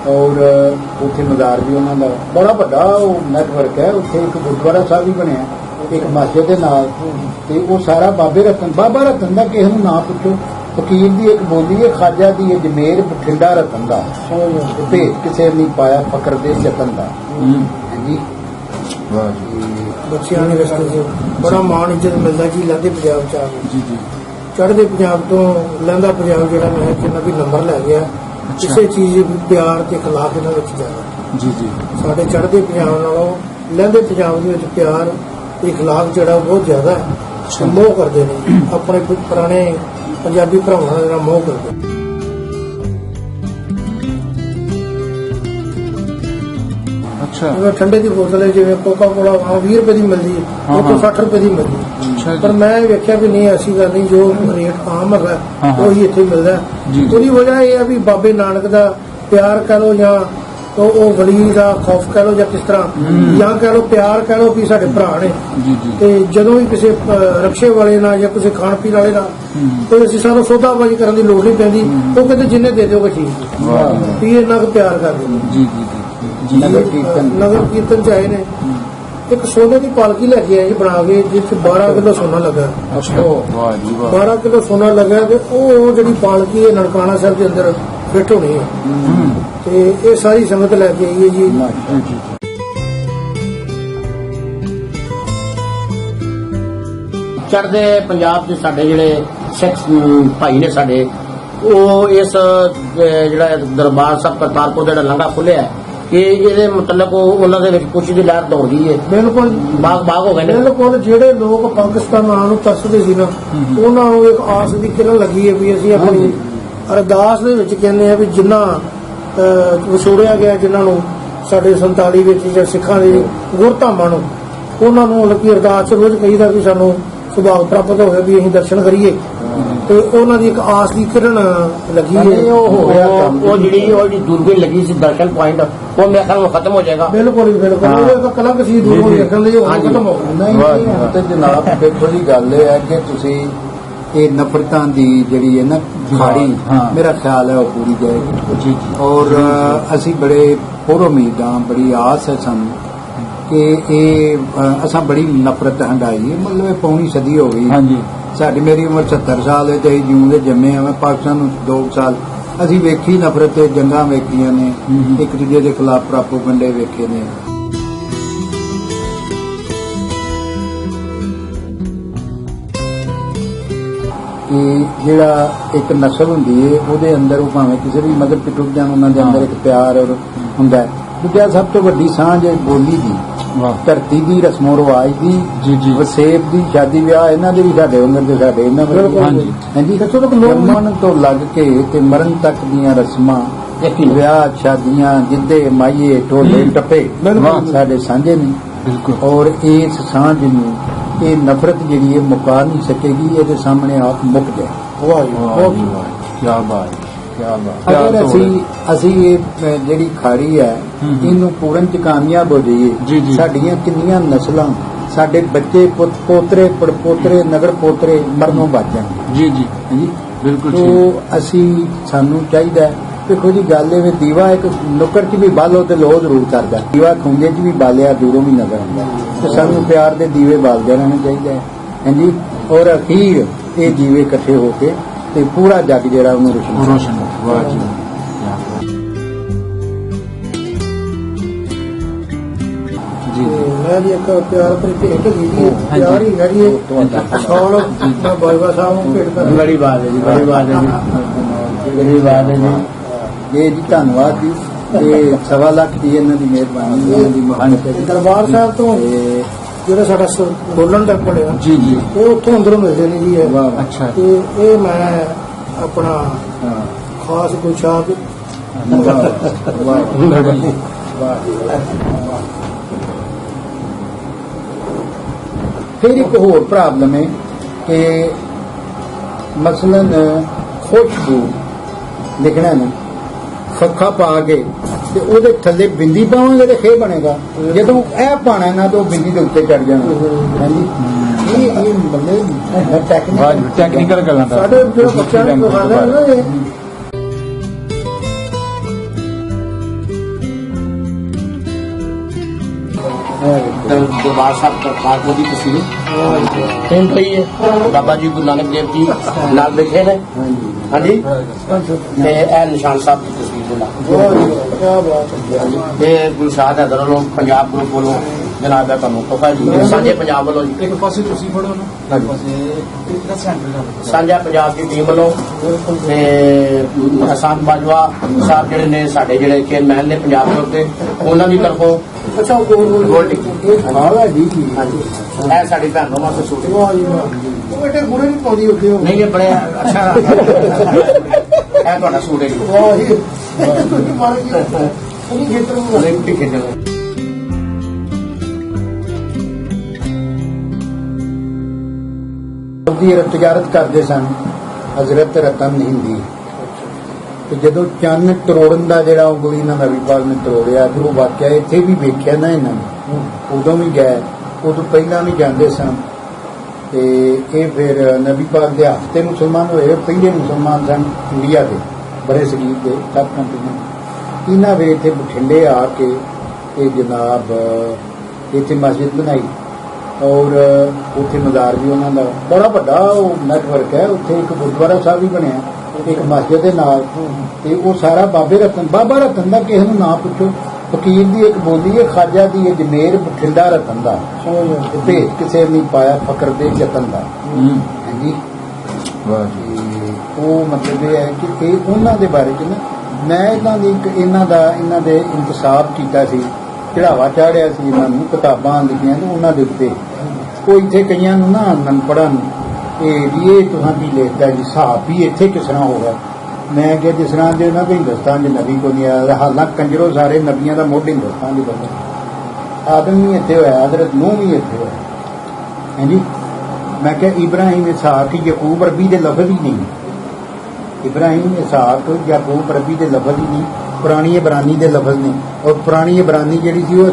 और उत्थे मज़ार भी उन्होंने बड़ा बड़ा नैटवर्क है। उत्थे एक गुरुद्वारा साहब भी बनया, एक मस्जिद के नाल, ते वो सारा बाबा रतन का किसी नूं ना पुछो। फकीर की एक बोली है, खाजा की अजमेर बठिंडा रतन का भेद किसी नहीं पाया फकर दे जतन का। जी बच्चों ने रस्ते बड़ा मान इज्जत मिलता जी लहंदे पंजाब च आ जी जी चढ़ते पंजाब तो लहंदा पंजाब जो मैं कहना भी नंबर लै गया किसी चीज़ प्यार के खिलाफ इन्होंने ज्यादा जी जी साढ़े चढ़ते पंजाब नालों लहंदे पंजाब के प्यार के खिलाफ जोड़ा बहुत ज्यादा है। मोह करते हैं अपने पुराने पंजाबी भरावां का मोह करते हैं। अच्छा ठंडे की बोतल है जिवें कोका कोला 20 रुपए की मिलती है तो 60 रुपए की मिलती पर मैं वेख्या भी नहीं ऐसी गल नहीं जो रेट आम है वही इत्थे मिलता है। उसकी वजह यह है भी बाबे नानक का प्यार कह लो या तो वो वली का खौफ कह लो या किस तरह या कह लो प्यार कह लो भी साडे भरा ने ते जदों भी किसी रक्शे वाले ना या किसी खाण पीण वाले ना तो असीं सानूं सौदाबाजी करन दी लोड़ नहीं पैंदी। वो कहते जिन्ने दे दोगे ठीक भी इन्ना क प्यार करदे नगर कीर्तन च आए ने एक सोने की पालकी लेके आए बना के जिस 12 किलो सोना लगा। 12 किलो सोना लगा वो जी पालकी है ननकाना साहब के अंदर फिट होनी है ये सारी संगत लेके आई है जी। चढ़ते पंजाब च साडे जिहड़े सिख भाई ने साडे वो इस जिहड़ा दरबार साहब करतारपुर दा लंघा खुलिया है कि ये मतलब उन्होंने दे विच खुशी की लहर दौड़ गई है। बिल्कुल बाग हो गए बिल्कुल जेडे लोग पाकिस्तान आने नूं तरसदे सी ना उन्होंने एक आस की किरण लगी है भी असीं अपनी अरदास दे विच कहने आ भी जिन्ना विछोड़िया गया जिन्होंने साडे 47 विच जां सिखां दे गुरधामां नूं उन्हां नूं मतलब कि अरदास रोज कहीदा भी सानूं सुभाग प्राप्त होवे भी असीं दर्शन करिए तो उन्हां दी एक आस की किरण लगी है। वो जी दूरबीन लगी सी दर्शन पॉइंट वो मेरे ख्याल में खत्म हो जाएगा। बिल्कुल बिल्कुल वो कलंक सी दूरों देखण लई खत्म हो नहीं तो जनाब देखो जी गल ये है कि तुसीं ये नफरतां दी जिहड़ी है ना खाड़ी मेरा ख्याल है वो पूरी जाएगी और असीं बड़े पुर उम्मीद हां बड़ी आस है सानूं कि असां बड़ी नफरत हंडाई है मतलब पौनी सदी हो गई। साडी मेरी उम्र 70 साल है ते जून दे जम्मे आ मैं पाकिस्तान 2 साल असीं वेखी नफरत जंगां वेखियां ने एक दूजे के खिलाफ प्रापोगंडे वेखे ने। कि जिहड़ा एक नस्ल हुंदी है उहदे अंदर वो भावें किसी भी मजहब च टुट जाण उन्हां दे अंदर एक प्यार और हुंदा है। दूजा सब तो वड्डी सांझ बोली दी धरती की रस्मों रिवाज की वसेब की शादी ब्याह इन्हां दे भी साडे उमर दे साडे इन्हां हांजी जन्मण तो लग के ते मरण तक दीयां रस्मां ब्याह शादियां गिद्धे माईए ढोले टप्पे साडे सांझे ने और इस सांझ नूं ये नफरत जिहड़ी है मुका नहीं सकेगी ये सामने आप मुक जाए। क्या बात अगर असी जिहड़ी खाड़ी है इनू पूरन च कामयाब हो जाइए साडियां किन्नियां नस्लां साडे बच्चे पोतरे पड़पोतरे नगर पोतरे मरनों बच जाणगे। जी बिल्कुल तो असी सानू चाहिए देखो जी गल ये दीवा एक नुक्कड़ च भी बालो तो लो जरूर करदा दीवा खूंजे च भी बालिया दूरों भी नजर आंदा तो सानू प्यार दे दीवे बालदे रहने चाहिए है जी और अखीर ये दीवे इकट्ठे होके ते पूरा जग जिहड़ा उहनूं रोशन मैं भी एक प्यार अपनी भेंट की प्यार ही है शौल मैं बाबा साहब को भेंट कर बड़ी बात है जी बड़ी बात है जी बड़ी बात है जी ये जी धन्नवाद जी ते 1.25 लाख की इन्हां दी मेहरबानी इन्हां दी मुहब्बत दरबार साहब तो ਜਿਹੜਾ ਸਾਡਾ ਗੋਲਡਨ ਟੈਂਪਲ ਹੈ ਜੀ ਇਹ ਉੱਥੋਂ ਅੰਦਰੋਂ ਮਿਲਦੇ ਨੇ ਜੀ ਇਹ ਅੱਛਾ ਤੇ ਇਹ ਮੈਂ ਆਪਣਾ ਖਾਸ ਪੁਸ਼ਾਕ फिर एक होर प्रॉब्लम है कि मसलन खुशबू लिखना ना फक्का पा के ते ओदे थल्ले बिंदी पावांगे तो खे बनेगा जदों ए पाना ना तो बिंदी के उत्ते चढ़ जाना हां जी ये मतलब टेक्निकल गल्लां साडे जो बच्चा ने दिखाना है ना ये ਦਰਬਾਰ ਸਾਹਿਬ ਕਰਤਾਰਪੁਰ ਦੀ ਤਸਵੀਰ ਤਿੰਨ ਪਈ ਹੈ। ਬਾਬਾ ਜੀ ਗੁਰੂ ਨਾਨਕ ਦੇਵ ਜੀ ਨਾਲ ਬੈਠੇ ਨੇ। ਹਾਂਜੀ ਤੇ ਇਹ ਨਿਸ਼ਾਨ ਸਾਹਿਬ ਦੀ ਤਸਵੀਰ ਦੇ ਨਾਲ ਇਹ ਗੁਰੂ ਸਾਹਿਬ ਹੈਦਰ ਵੱਲੋਂ ਪੰਜਾਬ ਗਰੁੱਪ ਵੱਲੋਂ ਜਨਾਬ ਦਾ ਤੁਹਾਨੂੰ ਤੋਹਫਾ ਜੀ ਸਾਂਝੇ ਪੰਜਾਬ ਵੱਲੋਂ ਜੀ। ਇੱਕ ਪਾਸੇ ਤੁਸੀਂ ਫੜੋ ਨਾ, ਹਾਂਜੀ। ਇੱਕ ਦਾ ਸੈਂਟਰ ਸਾਂਝਾ ਪੰਜਾਬ ਦੀ ਟੀਮ ਵੱਲੋਂ ਤੇ ਆਸਾਮ ਬਾਜਵਾ ਸਾਹਿਬ ਜਿਹੜੇ ਨੇ ਸਾਡੇ ਜਿਹੜੇ ਚੇਅਰਮੈਨ ਨੇ ਪੰਜਾਬ ਦੇ ਉੱਤੇ ਉਹਨਾਂ ਦੀ ਤਰਫੋਂ ਅੱਛਾ ਗੋਲ ਟਿੱਕੀ ਹਾਂ ਜੀ ਹਾਂਜੀ ਇਹ ਸਾਡੀ ਭੈਣ ਨੂੰ ਵਾਸਤੇ ਸੂਟ ਵਾਹ ਜੀ ਵਾਹ। ਉਹ ਇਹਦੇ ਗੁੜੇ ਨਹੀਂ ਪਾਉਂਦੀ ਉੱਤੇ ਉਹ। ਨਹੀਂ ਇਹ ਬੜੇ ਅੱਛਾ ਇਹ ਤੁਹਾਡਾ ਸੂਟ ਹੈ ਜੀ ਵਾਹ ਜੀ ਮਾਰ ਕੇ ਨਹੀਂ ਖੇਤਰ ਨੂੰ 올림픽 ਖੇਡਣ ਦੀ ਤਜਾਰਤ ਕਰਦੇ ਸਨ ਹਜ਼ਰਤ ਰਤਨ ਹਿੰਦੀ ਤੇ ਜਦੋਂ ਚੰਨ ਤਰੋੜਨ ਦਾ ਜਿਹੜਾ ਉਂਗਲੀ ਨਾਲ ਨਬੀਪਾਲ ਨੇ ਤਰੋੜਿਆ ਤੇ ਉਹ ਵਾਕਿਆ ਇੱਥੇ ਵੀ ਵੇਖਿਆ ਨਾ ਇਹਨਾਂ ਨੇ। ਉਦੋਂ ਵੀ ਗਏ, ਉਦੋਂ ਪਹਿਲਾਂ ਵੀ ਜਾਂਦੇ ਸਨ ਤੇ ਇਹ ਫਿਰ ਨਬੀਪਾਲ ਦੇ ਹਫ਼ਤੇ ਮੁਸਲਮਾਨ ਹੋਏ। ਪਹਿਲੇ ਮੁਸਲਮਾਨ ਸਨ ਇੰਡੀਆ ਦੇ ਬੜੇ ਸਗੀਰ ਦੇ ਸਭ ਕੰਟਰੀ। ਇਹਨਾਂ ਵੇ ਇੱਥੇ ਬਠਿੰਡੇ ਆ ਕੇ ਇਹ ਜਨਾਬ ਇੱਥੇ ਮਸਜਿਦ ਬਣਾਈ ਔਰ ਉੱਥੇ ਮਜ਼ਾਰ ਵੀ ਉਹਨਾਂ ਦਾ ਬੜਾ ਵੱਡਾ ਉਹ ਨੈਟਵਰਕ ਹੈ। ਉੱਥੇ ਇੱਕ ਗੁਰਦੁਆਰਾ ਸਾਹਿਬ ਵੀ ਬਣਿਆ ਇੱਕ ਮਸਜਿਦ ਦੇ ਨਾਲ ਤੇ ਉਹ ਸਾਰਾ ਬਾਬਾ ਰਤਨ ਦਾ ਕਿਸੇ ਨੂੰ ਨਾ ਪੁੱਛੋ। ਫਕੀਰ ਦੀ ਇੱਕ ਬੋਲੀ ਹੈ ਖਾਜਾ ਦੀ ਅਜਮੇਰ ਬਠਿੰਡਾ ਰਤਨ ਦਾ ਭੇਜ ਕਿਸੇ ਨੇ ਪਾਇਆ ਫਕਰ ਦੇ ਯਤਨ ਦਾ। ਹਾਂਜੀ ਵਾਹ ਜੀ। ਉਹ ਮਤਲਬ ਇਹ ਹੈ ਕਿ ਇਹ ਉਹਨਾਂ ਦੇ ਬਾਰੇ ਚ ਨਾ ਮੈਂ ਇਹਨਾਂ ਦੇ ਇੰਤਸਾਬ ਕੀਤਾ ਸੀ, ਚੜਾਵਾ ਚਾੜਿਆ ਸੀ ਇਹਨਾਂ ਨੂੰ, ਕਿਤਾਬਾਂ ਲਿਖੀਆਂ ਨੇ ਉਹਨਾਂ ਦੇ ਉੱਤੇ। ਉਹ ਇੱਥੇ ਕਈਆਂ ਨੂੰ ਨਾ ਅਨਪੜ੍ਹਾਂ ਨੂੰ ਇਹ ਤੁਹਾਂ ਕੀ ਲਿਖਦਾ ਜੀ ਹਿਸਾਬ ਵੀ ਇੱਥੇ ਕਿਸ ਤਰ੍ਹਾਂ ਹੋਗਾ। ਮੈਂ ਕਿਹਾ ਜਿਸ ਤਰ੍ਹਾਂ ਦੇ ਉਹਨਾਂ ਦੇ ਹਿੰਦੁਸਤਾਨ ਦੇ ਨਬੀ ਕੋ ਨਹੀਂ ਆਇਆ ਹਾਲਾਂ ਕੰਜਰੋ ਸਾਰੇ ਨਬੀਆਂ ਦਾ ਮੁੱਢ ਹਿੰਦੁਸਤਾਨ ਦੀ ਬੰਦਾ ਆਦਮ ਵੀ ਇੱਥੇ ਹੋਇਆ, ਹਜ਼ਰਤ ਨੂਹ ਵੀ ਇੱਥੇ ਹੋਇਆ। ਹਾਂਜੀ ਮੈਂ ਕਿਹਾ ਇਬਰਾਹੀਮ ਇਸਹਾਕ ਯਕੂਬ ਰਬੀ ਦੇ ਲਫ਼ਜ਼ ਹੀ ਨਹੀਂ। ਇਬਰਾਹੀਮ ਇਸਹਾਕ ਯਕੂਬ ਰਬੀ ਦੇ ਲਫ਼ਜ਼ ਹੀ ਨਹੀਂ, ਪੁਰਾਣੀ ਇਬਰਾਨੀ ਦੇ ਲਫ਼ਜ਼ ਨੇ। ਔਰ ਪੁਰਾਣੀ ਇਬਰਾਨੀ ਜਿਹੜੀ ਸੀ ਉਹ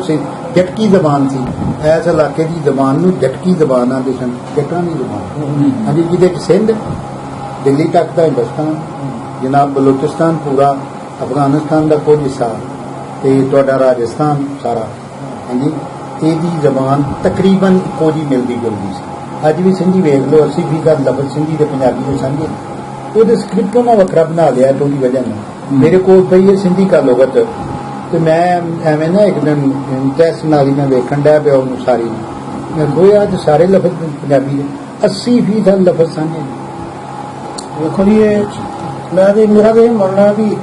ਜਟਕੀ ਜ਼ਬਾਨ ਸੀ। ਇਸ ਇਲਾਕੇ ਦੀ ਜ਼ਬਾਨ ਨੂੰ ਜਟਕੀ ਜ਼ਬਾਨ ਆਉਂਦੇ ਸਨ, ਜਟਾਨੀ ਜ਼ਬਾਨ। ਹਾਂਜੀ ਜਿਹਦੇ ਚ ਸਿੰਧ ਦਿੱਲੀ ਤੱਕ ਦਾ ਹਿੰਦੁਸਤਾਨ, ਜਨਾਬ ਬਲੋਚਿਸਤਾਨ ਪੂਰਾ, ਅਫਗਾਨਿਸਤਾਨ ਦਾ ਕੁਝ ਹਿੱਸਾ ਤੇ ਤੁਹਾਡਾ ਰਾਜਸਥਾਨ ਸਾਰਾ। ਹਾਂਜੀ ਇਹਦੀ ਜ਼ਬਾਨ ਤਕਰੀਬਨ ਇੱਕੋ ਜਿਹੀ ਮਿਲਦੀ ਜੁਲਦੀ ਸੀ। ਅੱਜ ਵੀ ਸਿੰਧੀ ਵੇਖ ਲਓ 80% ਲਫ਼ਜ਼ ਸਿੰਧੀ ਤੇ ਪੰਜਾਬੀ ਦੇ ਸਾਂਝੇ। ਉਹਦੇ ਸਕ੍ਰਿਪਟ ਉਹਨਾਂ ਵੱਖਰਾ ਬਣਾ ਲਿਆ ਤੇ ਉਹਦੀ ਵਜ੍ਹਾ ਨਾਲ ਮੇਰੇ ਕੋਲ ਪਈ ਹੈ ਸਿੰਧੀ ਕਾ ਲੁਗਤ ਤੇ ਮੈਂ ਐਵੇਂ ਨਾ ਇੱਕ ਦਿਨ ਟੈਸਟ ਨਾਲ ਹੀ ਮੈਂ ਵੇਖਣ ਡਿਆ ਪਿਆ ਉਹਨੂੰ ਸਾਰੀ। ਮੈਂ ਖੋਇਆ ਅੱਜ ਸਾਰੇ ਲਫ਼ਜ਼ ਪੰਜਾਬੀ ਦੇ 80% ਲਫ਼ਜ਼ ਸਾਂਝੇ। ਵੇਖੋ ਜੀ ਇਹ ਮੈਂ ਤੇ ਮੇਰਾ ਤਾਂ ਇਹ ਮੰਨਣਾ ਵੀ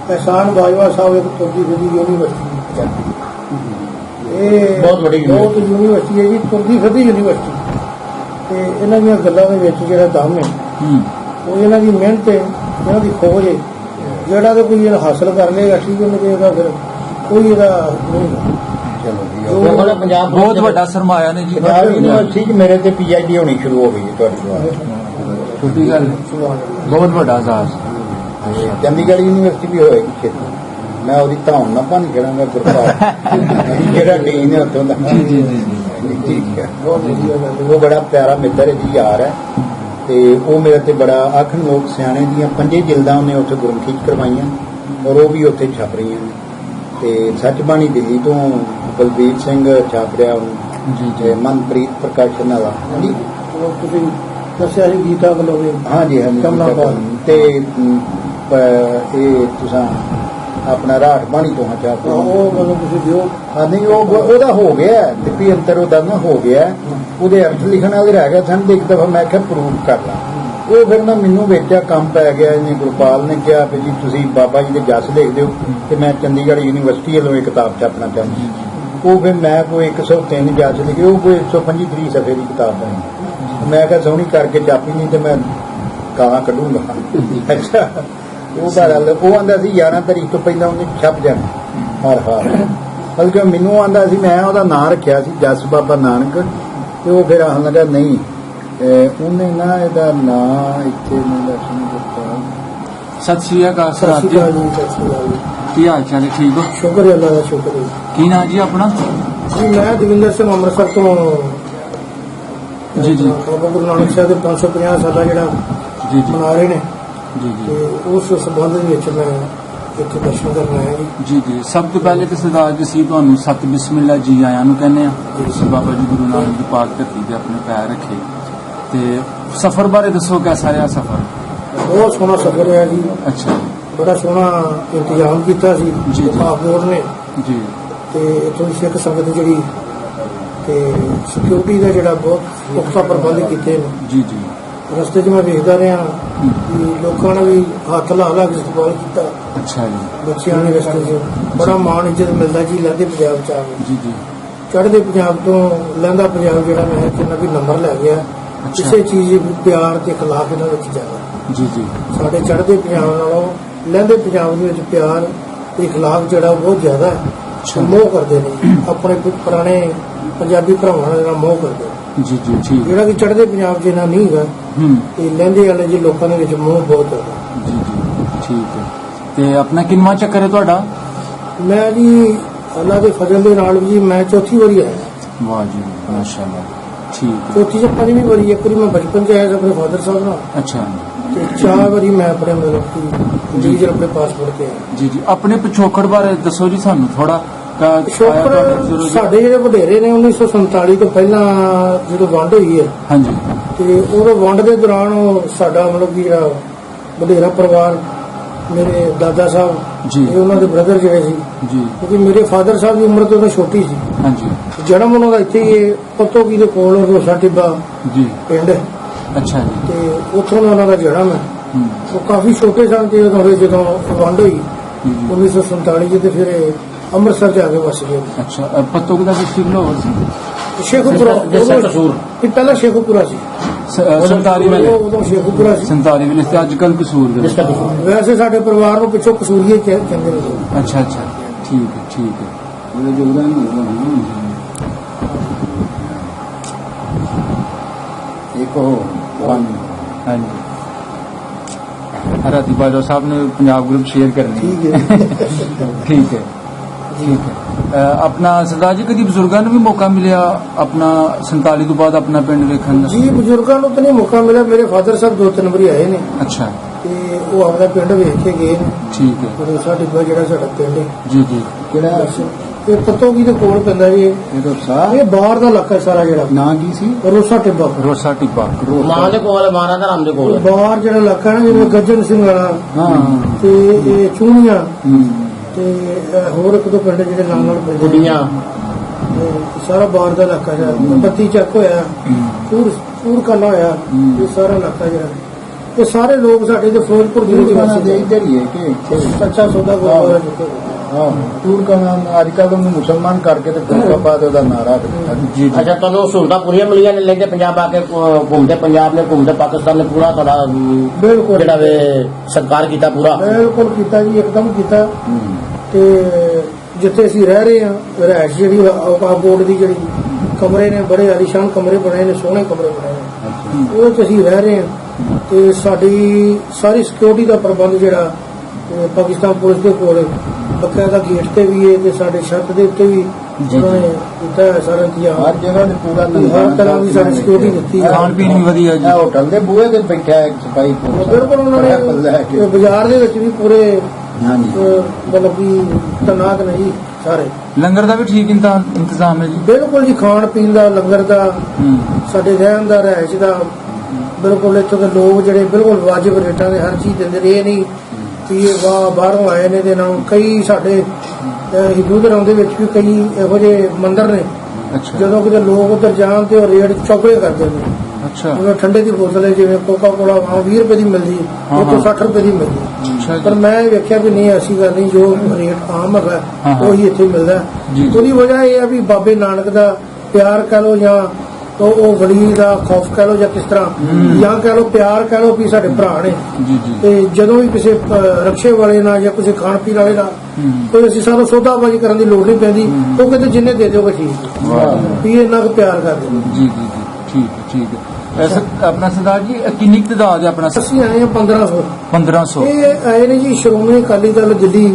ਅਹਿਸਾਨ ਬਾਜਵਾ ਸਾਹਿਬ ਇੱਕ ਤੁਰਦੀ ਫਿਰਦੀ ਯੂਨੀਵਰਸਿਟੀ ਹੈ। ਇਹ ਬਹੁਤ ਵੱਡੀ ਯੂਨੀਵਰਸਿਟੀ ਹੈ ਜੀ, ਤੁਰਦੀ ਫਿਰਦੀ ਯੂਨੀਵਰਸਿਟੀ। ਤੇ ਇਹਨਾਂ ਦੀਆਂ ਗੱਲਾਂ ਦੇ ਵਿੱਚ ਜਿਹੜਾ ਦਮ ਹੈ ਉਹ ਇਹਨਾਂ ਦੀ ਮਿਹਨਤ ਹੈ, ਇਹਨਾਂ ਦੀ ਖੋਜ ਹੈ। ਜਿਹੜਾ ਤਾਂ ਕੋਈ ਇਹ ਹਾਸਲ ਕਰ ਲਏਗਾ ਠੀਕ ਹੈ, ਨਹੀਂ ਤਾਂ ਫਿਰ ਕੋਈ ਇਹਦਾ ਨਹੀਂ। ਚਲੋ ਜੀ ਪੰਜਾਬ ਬਹੁਤ ਵੱਡਾ ਸਰਮਾਇਆ ਨੇ ਜੀ। ਪੰਜਾਬ ਯੂਨੀਵਰਸਿਟੀ 'ਚ ਮੇਰੇ ਤੇ PhD ਹੋਣੀ ਸ਼ੁਰੂ ਹੋ ਗਈ ਹੈ ਤੁਹਾਡੀ ਦੁਆਰਾ। ਛੋਟੀ ਗੱਲ, ਬਹੁਤ ਵੱਡਾ ਸਾਹਸ। ਚੰਡੀਗੜ੍ਹ ਯੂਨੀਵਰਸਿਟੀ ਵੀ ਹੋਏਗੀ ਛੇਤੀ। ਮੈਂ ਉਹਦੀ ਧੌਣ ਨਾ ਭੰਨ ਕਰਾਂਗਾ ਗੁਰਪਾਲ ਜਿਹੜਾ ਡੀਨ ਹੈ ਉੱਥੋਂ ਦਾ। ਠੀਕ ਹੈ, ਉਹ ਬੜਾ ਪਿਆਰਾ ਮਿੱਤਰ ਹੈ ਜੀ, ਯਾਰ ਹੈ। ਤੇ ਉਹ ਮੇਰੇ ਤੇ ਬੜਾ ਆਖਣ ਲੋਕ ਸਿਆਣੇ ਦੀਆਂ 5 ਜਿਲਦਾਂ ਉਹਨੇ ਉੱਥੇ ਗੁਰਮੁਖੀ ਚ ਕਰਵਾਈਆਂ ਔਰ ਉਹ ਵੀ ਉੱਥੇ ਛਪ ਰਹੀਆਂ ਨੇ। ਤੇ ਸੱਚਬਾਣੀ ਦਿੱਲੀ ਤੋਂ ਬਲਬੀਰ ਸਿੰਘ ਛਾਪ ਰਿਹਾ ਉਹਨੂੰ ਜੀ। ਮਨਪ੍ਰੀਤ ਪ੍ਰਕਾਸ਼ਨ ਵਾਲਾ। ਹਾਂਜੀ ਤੁਸੀਂ ਦੱਸਿਆ ਸੀ ਗੀਤਾ ਬਲੋਗੇ। ਹਾਂਜੀ ਤੇ ਇਹ ਤੁਸੀਂ ਆਪਣਾ ਰਾਠ ਬਾਣੀ ਤੋਂ ਛਾਪ ਉਹ ਮਤਲਬ ਤੁਸੀਂ ਦਿਓ। ਹਾਂ ਨਹੀਂ ਉਹਦਾ ਹੋ ਗਿਆ ਲਿਪੀ ਅੰਤਰ ਉਹਦਾ ਨਾ ਹੋ ਗਿਆ। ਉਹਦੇ ਅਰਥ ਲਿਖਣ ਵਾਲੇ ਰਹਿ ਗਏ ਸਨ ਤੇ ਇੱਕ ਦਫਾ ਮੈਂ ਕਿਹਾ ਪ੍ਰੂਫ ਕਰ ਲਾ। ਉਹ ਫਿਰ ਨਾ ਮੈਨੂੰ ਵੇਚਿਆ ਕੰਮ ਪੈ ਗਿਆ। ਇਹਨੇ ਗੁਰਪਾਲ ਨੇ ਕਿਹਾ ਵੀ ਜੀ ਤੁਸੀਂ ਬਾਬਾ ਜੀ ਦੇ ਜਸ ਲਿਖ ਦਿਓ ਤੇ ਮੈਂ ਚੰਡੀਗੜ੍ਹ ਯੂਨੀਵਰਸਿਟੀ ਵੱਲੋਂ ਇਹ ਕਿਤਾਬ ਛਾਪਣਾ ਚਾਹੁੰਦਾ। ਉਹ ਫਿਰ ਮੈਂ ਕੋਈ 103 ਜਸ ਲਿਖੇ, ਉਹ ਕੋਈ 135 ਸਫ਼ੇ ਦੀ ਕਿਤਾਬ ਬਣੀ। ਮੈਂ ਕਿਹਾ ਸੋਹਣੀ ਕਰਕੇ ਛਾਪੀ ਨਹੀਂ ਤੇ ਮੈਂ ਗਾਲਾਂ ਕੱਢੂੰਗਾ। ਅੱਛਾ ਉਹ ਬਹਰਾਲ ਉਹ ਆਂਦਾ ਸੀ 11 ਤਰੀਕ ਤੋਂ ਪਹਿਲਾਂ ਉਹਨੇ ਛਪ ਜਾਣਾ ਹਰ ਹਾਲ। ਬਲਕਿ ਮੈਨੂੰ ਆਂਦਾ ਸੀ, ਮੈਂ ਉਹਦਾ ਨਾਂ ਰੱਖਿਆ ਸੀ ਜਸ ਬਾਬਾ ਨਾਨਕ। ਤੇ ਉਹ ਫਿਰ ਆਖਣ ਲੱਗਾ ਨਹੀਂ ਉਹਨੇ ਨਾ ਇਹਦਾ ਨਾਂ ਇੱਥੇ ਮੈਨੂੰ ਦੱਸਣ ਦਿੱਤਾ। ਸਤਿ ਸ਼੍ਰੀ ਅਕਾਲ ਸਰ ਸਤਿ ਸ਼੍ਰੀ ਅਕਾਲ ਜੀ। ਸਤਿ ਸ਼੍ਰੀ ਅਕਾਲ ਜੀ। ਕੀ ਹਾਲ ਚਾਲ ਹੈ? ਠੀਕ ਹੋ? ਸ਼ੁਕਰ ਹੈ ਅੱਲਾ ਦਾ, ਸ਼ੁਕਰ ਹੈ ਕੀ ਨਾਂ ਜੀ ਆਪਣਾ? ਜੀ ਮੈਂ ਦਵਿੰਦਰ ਸਿੰਘ ਅੰਮ੍ਰਿਤਸਰ ਤੋਂ। ਜੀ ਜੀ ਬਾਬਾ ਗੁਰੂ ਨਾਨਕ ਸਾਹਿਬ ਦੇ 550 ਸਾਲਾ ਜਿਹੜਾ ਜੀ ਜੀ ਮਨਾ ਰਹੇ ਨੇ ਜੀ ਜੀ ਤੇ ਉਸ ਸੰਬੰਧ ਦੇ ਵਿੱਚ ਮੈਂ ਇੱਥੇ ਦਰਸ਼ਨ ਕਰਨ ਆਏ ਜੀ। ਜੀ ਜੀ, ਸਭ ਤੋਂ ਪਹਿਲੇ ਤਾਂ ਸਰਦਾਰ ਜੀ ਅਸੀਂ ਤੁਹਾਨੂੰ ਸਤ ਬਿਸਮਿਲ੍ਲਾ ਜੀ ਆਇਆਂ ਨੂੰ ਕਹਿੰਦੇ ਆ। ਤੁਸੀਂ ਬਾਬਾ ਜੀ ਗੁਰੂ ਨਾਨਕ ਦੀ ਪਾਕ ਧਰਤੀ ਤੇ ਆਪਣੇ ਪੈਰ ਰੱਖੇ ਤੇ ਸਫ਼ਰ ਬਾਰੇ ਦੱਸੋ, ਕਿਹਦਾ ਰਿਹਾ ਸਫ਼ਰ? ਬਹੁਤ ਸੋਹਣਾ ਸਫ਼ਰ ਰਿਹਾ ਜੀ। ਅੱਛਾ ਬੜਾ ਸੋਹਣਾ ਇੰਤਜ਼ਾਮ ਕੀਤਾ ਸੀ ਜੀ, ਜੀ। ਪਾਪੋਰ ਨੇ ਜੀ ਤੇ ਇੱਥੋਂ ਦੀ ਸਿੱਖ ਸੰਗਤ ਜਿਹੜੀ ਤੇ ਸਿਕਿਉਰਿਟੀ ਦਾ ਜਿਹੜਾ ਬਹੁਤ ਪੁਖਤਾ ਪ੍ਰਬੰਧ ਕੀਤੇ ਨੇ। ਜੀ ਜੀ ਰਸਤੇ 'ਚ ਮੈਂ ਵੇਖਦਾ ਰਿਹਾ ਕਿ ਲੋਕਾਂ ਨੇ ਵੀ ਹੱਥ ਲਾ ਲਾ ਕੇ ਇਸਤਕਬਾਲ ਕੀਤਾ। ਅੱਛਾ ਜੀ ਬੱਚਿਆਂ ਨੇ ਰਸਤੇ 'ਚ ਬੜਾ ਮਾਣ ਇੱਜ਼ਤ ਮਿਲਦਾ ਜੀ। ਲਹਿੰਦੇ ਪੰਜਾਬ 'ਚ ਆ ਕੇ ਜੀ ਜੀ ਚੜ੍ਹਦੇ ਪੰਜਾਬ ਤੋਂ ਲਹਿੰਦਾ ਪੰਜਾਬ ਜਿਹੜਾ ਮੈਂ ਕਿੰਨਾ ਵੀ ਨੰਬਰ ਲੈ ਗਿਆ। ਅੱਛਾ। ਕਿਸੇ ਚੀਜ਼ ਪਿਆਰ ਤੇ ਅਖਲਾਕ ਇਹਨਾਂ ਵਿੱਚ ਜ਼ਿਆਦਾ ਜੀ ਜੀ ਸਾਡੇ ਚੜ੍ਹਦੇ ਪੰਜਾਬ ਨਾਲੋਂ ਲਹਿੰਦੇ ਪੰਜਾਬ ਦੇ ਵਿੱਚ ਪਿਆਰ ਤੇ ਅਖਲਾਕ ਜਿਹੜਾ ਬਹੁਤ ਜ਼ਿਆਦਾ ਹੈ। ਮੋਹ ਕਰਦੇ ਨੇ ਆਪਣੇ ਪੁਰਾਣੇ ਪੰਜਾਬੀ ਭਰਾਵਾਂ ਨਾਲ ਮੋਹ ਕਰਦੇ ਨੇ। ਜੀ ਜੀ ਠੀਕ ਜਿਹੜਾ ਕਿ ਚੜ੍ਹਦੇ ਪੰਜਾਬ 'ਚ ਇਹਨਾਂ ਨਹੀਂ ਹੈਗਾ। ਤੇ ਲਹਿੰਦੇ ਵਾਲੇ ਜੀ ਲੋਕਾਂ ਦੇ ਵਿੱਚ ਮੋਹ ਬਹੁਤ ਹੈ। ਜੀ ਜੀ ਠੀਕ ਹੈ। ਤੇ ਆਪਣਾ ਕਿੰਨਵਾਂ ਚੱਕਰ ਹੈ ਤੁਹਾਡਾ? ਮੈਂ ਜੀ ਅੱਲਾ ਦੇ ਫਜ਼ਲ ਦੇ ਨਾਲ ਵੀ ਜੀ ਮੈਂ ਚੌਥੀ ਵਾਰੀ ਆਇਆ। ਵਾਹ ਜੀ ਮਾਸ਼ਾਅੱਲਾ, ਠੀਕ ਹੈ। ਚੌਥੀ ਜਾਂ ਪੰਜਵੀਂ ਵਾਰੀ। ਇੱਕ ਵਾਰੀ ਮੈਂ ਬਚਪਨ 'ਚ ਆਇਆ ਸੀ ਆਪਣੇ ਫਾਦਰ ਸਾਹਿਬ ਨਾਲ ਅੱਛਾ ਤੇ 4 ਵਾਰੀ ਮੈਂ ਆਪਣੇ ਮਤਲਬ ਕਿ ਡੀਜ਼ਲ ਆਪਣੇ ਪਾਸਪੋਰਟ ਤੇ ਆਇਆ। ਜੀ ਜੀ, ਆਪਣੇ ਪਿਛੋਕੜ ਬਾਰੇ ਦੱਸੋ ਜੀ ਸਾਨੂੰ ਥੋੜਾ। ਸ਼ੋਕਰ ਸਾਡੇ ਜਿਹੜੇ ਵਡੇਰੇ ਨੇ 1947 ਤੋਂ ਪਹਿਲਾਂ ਜਦੋਂ ਵੰਡ ਹੋਈ ਹੈ ਹਾਂਜੀ ਤੇ ਉਹ ਵੰਡ ਦੇ ਦੌਰਾਨ ਉਹ ਸਾਡਾ ਮਤਲਬ ਕਿ ਜਿਹੜਾ ਵਡੇਰਾ ਪਰਿਵਾਰ ਮੇਰੇ ਦਾਦਾ ਸਾਹਿਬ ਜੀ। ਤੇ ਉਹਨਾਂ ਦੇ ਬ੍ਰਦਰ ਜਿਹੜੇ ਸੀ ਜੀ ਕਿਉਂਕਿ ਮੇਰੇ ਫਾਦਰ ਸਾਹਿਬ ਦੀ ਉਮਰ ਤੋਂ ਤਾਂ ਛੋਟੀ ਸੀ। ਹਾਂਜੀ ਜਨਮ ਉਹਨਾਂ ਦਾ ਇੱਥੇ ਹੀ ਪੱਤੋਕੀ ਦੇ ਕੋਲ ਰੋਸਾ ਟਿੱਬਾ ਜੀ ਪਿੰਡ ਅੱਛਾ ਜੀ ਤੇ ਉੱਥੋਂ ਦਾ ਉਹਨਾਂ ਦਾ ਜਨਮ ਹੈ। ਹੂੰ, ਉਹ ਕਾਫੀ ਛੋਟੇ ਸਨ ਤੇ ਜਦੋਂ ਵੰਡ ਹੋਈ ਜੀ, ਜੀ। 1947 ਚ ਤੇ ਫਿਰ ਇਹ ਅੰਮ੍ਰਿਤਸਰ ਜਾ ਕੇ ਵਸ ਗਏ। ਅੱਛਾ ਪੱਤੋਕ ਦਾ ਡਿਸਟ੍ਰਿਕਟ ਲਾਹੌਰ ਸੀ। ਸ਼ੇਖੂਪੁਰਾ ਜਿਸਾ ਕਸੂਰ ਇਹ ਪਹਿਲਾਂ ਸ਼ੇਖੂਪੁਰਾ ਸੀ। ਸੰਤਾਲੀ ਵੇਲੇ ਉਦੋਂ ਸ਼ੇਖੂਪੁਰਾ ਸੀ। 47 ਵੇਲੇ ਤੇ ਅੱਜ ਕੱਲ ਕਸੂਰ ਦੇ ਜਿਸਾ ਕਸੂਰ ਵੈਸੇ ਸਾਡੇ ਪਰਿਵਾਰ ਨੂੰ ਪਿੱਛੋਂ ਕਸੂਰੀਏ ਕਹਿੰਦੇ ਨੇ ਲੋਕ। ਅੱਛਾ ਅੱਛਾ ਠੀਕ ਹੈ ਠੀਕ ਹੈ। ਉਹਦੇ ਯੋਗਦਾਨ ਹੋਣਾ ਇੱਕ ਉਹ ਹਾਂਜੀ ਰਾਤੀ ਬਾਜਵਾ ਸਾਹਿਬ ਨੇ ਪੰਜਾਬ ਗਰੁੱਪ ਸ਼ੇਅਰ ਕਰਨੀ। ਠੀਕ ਹੈ ਠੀਕ ਹੈ ਠੀਕ ਹੈ। ਆਪਣਾ ਸਰਦਾਰ ਜੀ ਕਦੀ ਬਜ਼ੁਰਗਾਂ ਨੂੰ ਵੀ ਮੌਕਾ ਮਿਲਿਆ ਆਪਣਾ 47 ਤੋਂ ਬਾਅਦ ਆਪਣਾ ਪਿੰਡ ਵੇਖਣ ਦਾ? ਜੀ ਬਜ਼ੁਰਗਾਂ ਨੂੰ ਤਾਂ ਨਹੀਂ ਮੌਕਾ ਮਿਲਿਆ। ਮੇਰੇ ਫਾਦਰ ਸਾਹਿਬ 2-3 ਵਾਰੀ ਆਏ ਨੇ ਅੱਛਾ ਤੇ ਉਹ ਆਪਦਾ ਪਿੰਡ ਵੇਖ ਕੇ ਗਏ ਨੇ। ਠੀਕ ਹੈ ਰੋਸਾ ਟਿੱਬਾ ਜਿਹੜਾ ਸਾਡਾ ਪਿੰਡ ਹੈ ਜੀ ਜੀ ਕਿਹੜਾ ਇਹ ਪੱਤੋਕੀ ਦੇ ਕੋਲ ਪੈਂਦਾ ਜੀ। ਇਹ ਤਾਂ ਸਾਹ ਇਹ ਬਾਹਰ ਦਾ ਇਲਾਕਾ ਸਾਰਾ ਜਿਹੜਾ ਨਾਂ ਕੀ ਸੀ? ਰੋਸਾ ਟਿੱਬਾ ਰੋਸਾ ਟਿੱਬਾ ਮਾਂ ਦੇ ਕੋਲ ਮਾਰਾ ਧਰਮ ਦੇ ਕੋਲ ਬਾਹਰ ਜਿਹੜਾ ਇਲਾਕਾ ਹੈ ਨਾ ਜਿਵੇਂ ਗੱਜਣ ਸਿੰਘ ਵਾਲਾ ਹਾਂ ਤੇ ਇਹ ਚੂਣੀਆਂ ਹੂੰ। ਤੇ ਹੋਰ ਇੱਕ ਦੋ ਪਿੰਡ ਜਿਹੜੇ ਨਾਲ ਨਾਲ ਪੈਂਦੇ ਨੇ। ਗੁੱਡੀਆਂ ਤੇ ਸਾਰਾ ਬਾਹਰ ਦਾ ਇਲਾਕਾ ਜਿਹੜਾ ਬੱਤੀ ਚੱਕ ਹੋਇਆ ਪੂਰ ਕਾਲਾ ਹੋਇਆ ਇਹ ਸਾਰਾ ਇਲਾਕਾ ਜਿਹੜਾ ਇਹ ਸਾਰੇ ਲੋਕ ਸਾਡੇ ਦੇ ਫਿਰੋਜ਼ਪੁਰ ਜ਼ਿਲ੍ਹੇ ਦੇ ਦੇ ਵਸਦੇ ਇੱਧਰ ਹੀ ਹੈ ਕਿ ਇੱਥੇ ਸੱਚਾ ਸੌਦਾ ਗੁਰਦੁਆਰਾ ਜਿੱਥੇ ਹਾਂ ਟੂਰ ਦਾ ਨਾਮ ਅੱਜ ਕੱਲ੍ਹ ਉਹਨੂੰ ਮੁਸਲਮਾਨ ਕਰਕੇ ਤੇ ਫਰਕਾਬਾਦ ਉਹਦਾ ਨਾਰਾ ਰੱਖ ਦਿੱਤਾ। ਜੀ ਜੀ ਅੱਛਾ ਤੁਹਾਨੂੰ ਸਹੂਲਤਾਂ ਪੂਰੀਆਂ ਮਿਲੀਆਂ ਨੇ ਲੈਂਦੇ ਪੰਜਾਬ ਆ ਕੇ ਘੁੰਮਦੇ ਪੰਜਾਬ ਨੇ ਘੁੰਮਦੇ ਪਾਕਿਸਤਾਨ ਨੇ ਪੂਰਾ ਤੁਹਾਡਾ ਬਿਲਕੁਲ ਜਿਹੜਾ ਵੇ ਸਤਿਕਾਰ ਕੀਤਾ ਪੂਰਾ? ਬਿਲਕੁਲ ਕੀਤਾ ਜੀ ਇੱਕਦਮ ਕੀਤਾ। ਹੂੰ। ਤੇ ਜਿੱਥੇ ਅਸੀਂ ਰਹਿ ਰਹੇ ਹਾਂ ਰਿਹਾਇਸ਼ ਜਿਹੜੀ ਔਕਾਫ ਬੋਰਡ ਦੀ ਜਿਹੜੀ ਕਮਰੇ ਨੇ ਬੜੇ ਆਲੀਸ਼ਾਨ ਕਮਰੇ ਬਣੇ ਨੇ ਸੋਹਣੇ ਕਮਰੇ ਬਣੇ ਨੇ ਉਹ 'ਚ ਅਸੀਂ ਰਹਿ ਰਹੇ ਹਾਂ ਤੇ ਸਾਡੀ ਸਾਰੀ ਸਿਕਿਉਰਿਟੀ ਦਾ ਪ੍ਰਬੰਧ ਜਿਹੜਾ ਪਾਕਿਸਤਾਨ ਪੁਲਿਸ ਦੇ ਕੋਲ ਬਕਾਇਦਾ ਗੇਟ ਤੇ ਵੀ ਹੈ ਤੇ ਸਾਡੇ ਛੱਤ ਦੇ ਉੱਤੇ ਵੀ ਉਹਨਾਂ ਨੇ ਕੀਤਾ ਹੈ ਸਾਰਾ ਇੰਤਜ਼ਾਮ। ਹਰ ਜਗ੍ਹਾ ਤੇ ਪੂਰਾ ਹਰ ਤਰ੍ਹਾਂ ਦੀ ਸਾਡੀ ਸਿਕਿਉਰਿਟੀ ਦਿੱਤੀ ਹੈ। ਖਾਣ ਪੀਣ ਵੀ ਵਧੀਆ ਜੀ। ਇਹ ਹੋਟਲ ਦੇ ਬੂਹੇ ਤੇ ਬੈਠਾ ਇੱਕ ਸਿਪਾਹੀ ਬਿਲਕੁਲ ਉਹਨਾਂ ਨੇ ਬਾਜ਼ਾਰ ਦੇ ਵਿੱਚ ਵੀ ਪੂਰੇ ਹਾਂਜੀ ਮਤਲਬ ਕਿ ਤਨਾਤ ਨਹੀਂ ਸਾਰੇ। ਲੰਗਰ ਦਾ ਵੀ ਠੀਕ ਇੰਤਜ਼ਾਮ ਹੈ ਜੀ? ਬਿਲਕੁਲ ਜੀ ਖਾਣ ਪੀਣ ਦਾ ਲੰਗਰ ਦਾ ਹੂੰ, ਸਾਡੇ ਰਹਿਣ ਦਾ ਰਿਹਾਇਸ਼ ਦਾ ਬਿਲਕੁਲ ਇੱਥੋਂ ਦੇ ਲੋਕ ਜਿਹੜੇ ਬਿਲਕੁਲ ਵਾਜਿਬ ਰੇਟਾਂ ਦੇ ਹਰ ਚੀਜ਼ ਦਿੰਦੇ ਨੇ। ਇਹ ਨਹੀਂ ਕਿ ਇਹ ਬਾਹਰੋਂ ਆਏ ਨੇ ਦੇ ਨਾਲ ਕਈ ਸਾਡੇ ਹਿੰਦੂ ਧਰਮ ਦੇ ਵਿੱਚ ਵੀ ਕਈ ਇਹੋ ਜਿਹੇ ਮੰਦਿਰ ਨੇ ਅੱਛਾ ਜਦੋਂ ਕਿਤੇ ਲੋਕ ਉੱਧਰ ਜਾਣ ਤੇ ਉਹ ਰੇਟ ਚੌਕੜੇ ਕਰਦੇ ਨੇ। ਅੱਛਾ ਜਿਵੇਂ ਠੰਡੇ ਦੀ ਬੋਤਲ ਹੈ ਜਿਵੇਂ ਕੋਕਾ ਕੋਲਾ 20 ਰੁਪਏ ਦੀ ਮਿਲਦੀ ਹੈ ਉਹ ਤੋਂ 60 ਰੁਪਏ ਦੀ ਮਿਲਦੀ ਹੈ। ਅੱਛਾ ਪਰ ਜੀ ਮੈਂ ਵੇਖਿਆ ਵੀ ਨਹੀਂ ਐਸੀ ਗੱਲ ਨਹੀਂ ਜੋ ਰੇਟ ਆਮ ਹੈਗਾ ਹਾਂ। ਉਹੀ ਇੱਥੇ ਮਿਲਦਾ ਜੀ। ਉਹਦੀ ਵਜ੍ਹਾ ਇਹ ਹੈ ਵੀ ਬਾਬੇ ਨਾਨਕ ਦਾ ਪਿਆਰ ਕਹਿ ਲੋ ਜਾਂ ਉਹ ਵਲੀ ਦਾ ਖੌਫ ਕਹਿ ਲੋ ਜਾਂ ਕਿਸ ਤਰ੍ਹਾਂ ਜਾਂ ਕਹਿ ਲੋ ਪਿਆਰ ਕਹਿ ਲੋ ਵੀ ਸਾਡੇ ਭਰਾ ਨੇ। ਜੀ ਜੀ ਤੇ ਜਦੋਂ ਵੀ ਕਿਸੇ ਰਕਸ਼ੇ ਵਾਲੇ ਨਾਲ ਜਾਂ ਕਿਸੇ ਖਾਣ ਪੀਣ ਵਾਲੇ ਨਾਲ ਕੋਈ ਅਸੀਂ ਸਾਨੂੰ ਸੌਦਾਬਾਜ਼ੀ ਕਰਨ ਦੀ ਲੋੜ ਨਹੀਂ ਪੈਂਦੀ। ਉਹ ਕਹਿੰਦੇ ਜਿੰਨੇ ਦੇ ਦਿਓਗੇ ਠੀਕ ਵਾਹ ਵੀ ਇੰਨਾ ਕੁ ਪਿਆਰ ਕਰਦੇ ਨੇ। ਜੀ ਜੀ ਜੀ ਠੀਕ ਹੈ ਠੀਕ ਹੈ। ਐਸਾ ਆਪਣਾ ਸਰਦਾਰ ਜੀ ਕਿੰਨੀ ਕੁ ਤਾਦਾਦ ਹੈ ਆਪਣਾ? ਅਸੀਂ ਆਏ ਹਾਂ 1500। 1500 ਇਹ ਆਏ ਨੇ ਜੀ ਸ਼੍ਰੋਮਣੀ ਅਕਾਲੀ ਦਲ ਦਿੱਲੀ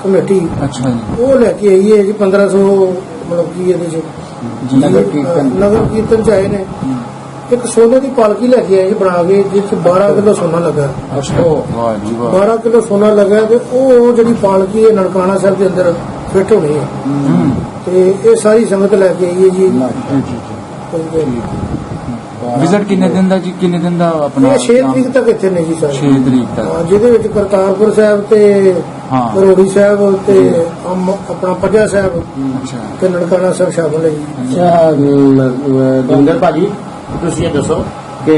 ਕਮੇਟੀ ਅੱਛਾ ਜੀ ਉਹ ਲੈ ਕੇ ਆਈ ਹੈ ਜੀ 1500 ਮਤਲਬ ਕੀ ਇਹਦੇ ਚ ਜੀ ਨਗਰ ਕੀਰਤਨ ਨਗਰ ਕੀਰਤਨ ਚ ਆਏ ਨੇ। ਇੱਕ ਸੋਨੇ ਦੀ ਪਾਲਕੀ ਲੈ ਕੇ ਆਏ ਜੀ ਬਣਾ ਕੇ, ਜਿਸ 'ਚ 12 ਕਿਲੋ ਸੋਨਾ ਲੱਗਾ। ਵਾਹ ਜੀ ਵਾਹ। 12 ਕਿਲੋ ਸੋਨਾ ਲੱਗਾ ਤੇ ਉਹ ਜਿਹੜੀ ਪਾਲਕੀ ਹੈ ਨਨਕਾਣਾ ਸਾਹਿਬ ਦੇ ਅੰਦਰ ਫਿੱਟ ਹੋਣੀ ਹੈ। ਤੇ ਇਹ ਸਾਰੀ ਸੰਗਤ ਲੈ ਕੇ ਆਈ ਹੈ ਜੀ। ਵਿਜ਼ਿਟ ਕਿੰਨੇ ਦਿਨ ਦਾ ਜੀ, ਕਿੰਨੇ ਦਿਨ ਦਾ ਆਪਣਾ? ਇਹ 6 ਤਰੀਕ ਤੱਕ ਇੱਥੇ ਨੇ ਜੀ ਸਾਰੇ। 6 ਤਰੀਕ ਤੱਕ। ਜਿਹਦੇ ਵਿੱਚ ਕਰਤਾਰਪੁਰ ਸਾਹਿਬ ਤੇ ਹਾਂ। ਰੋੜੀ ਸਾਹਿਬ ਤੇ ਆਪਣਾ ਪੱਜਾ ਸਾਹਿਬ ਅੱਛਾ ਤੇ ਨਨਕਾਣਾ ਸਾਹਿਬ ਸ਼ਾਮਲ ਹੈ ਜੀ। ਦਵਿੰਦਰ ਭਾਜੀ, ਤੁਸੀਂ ਇਹ ਦੱਸੋ ਕਿ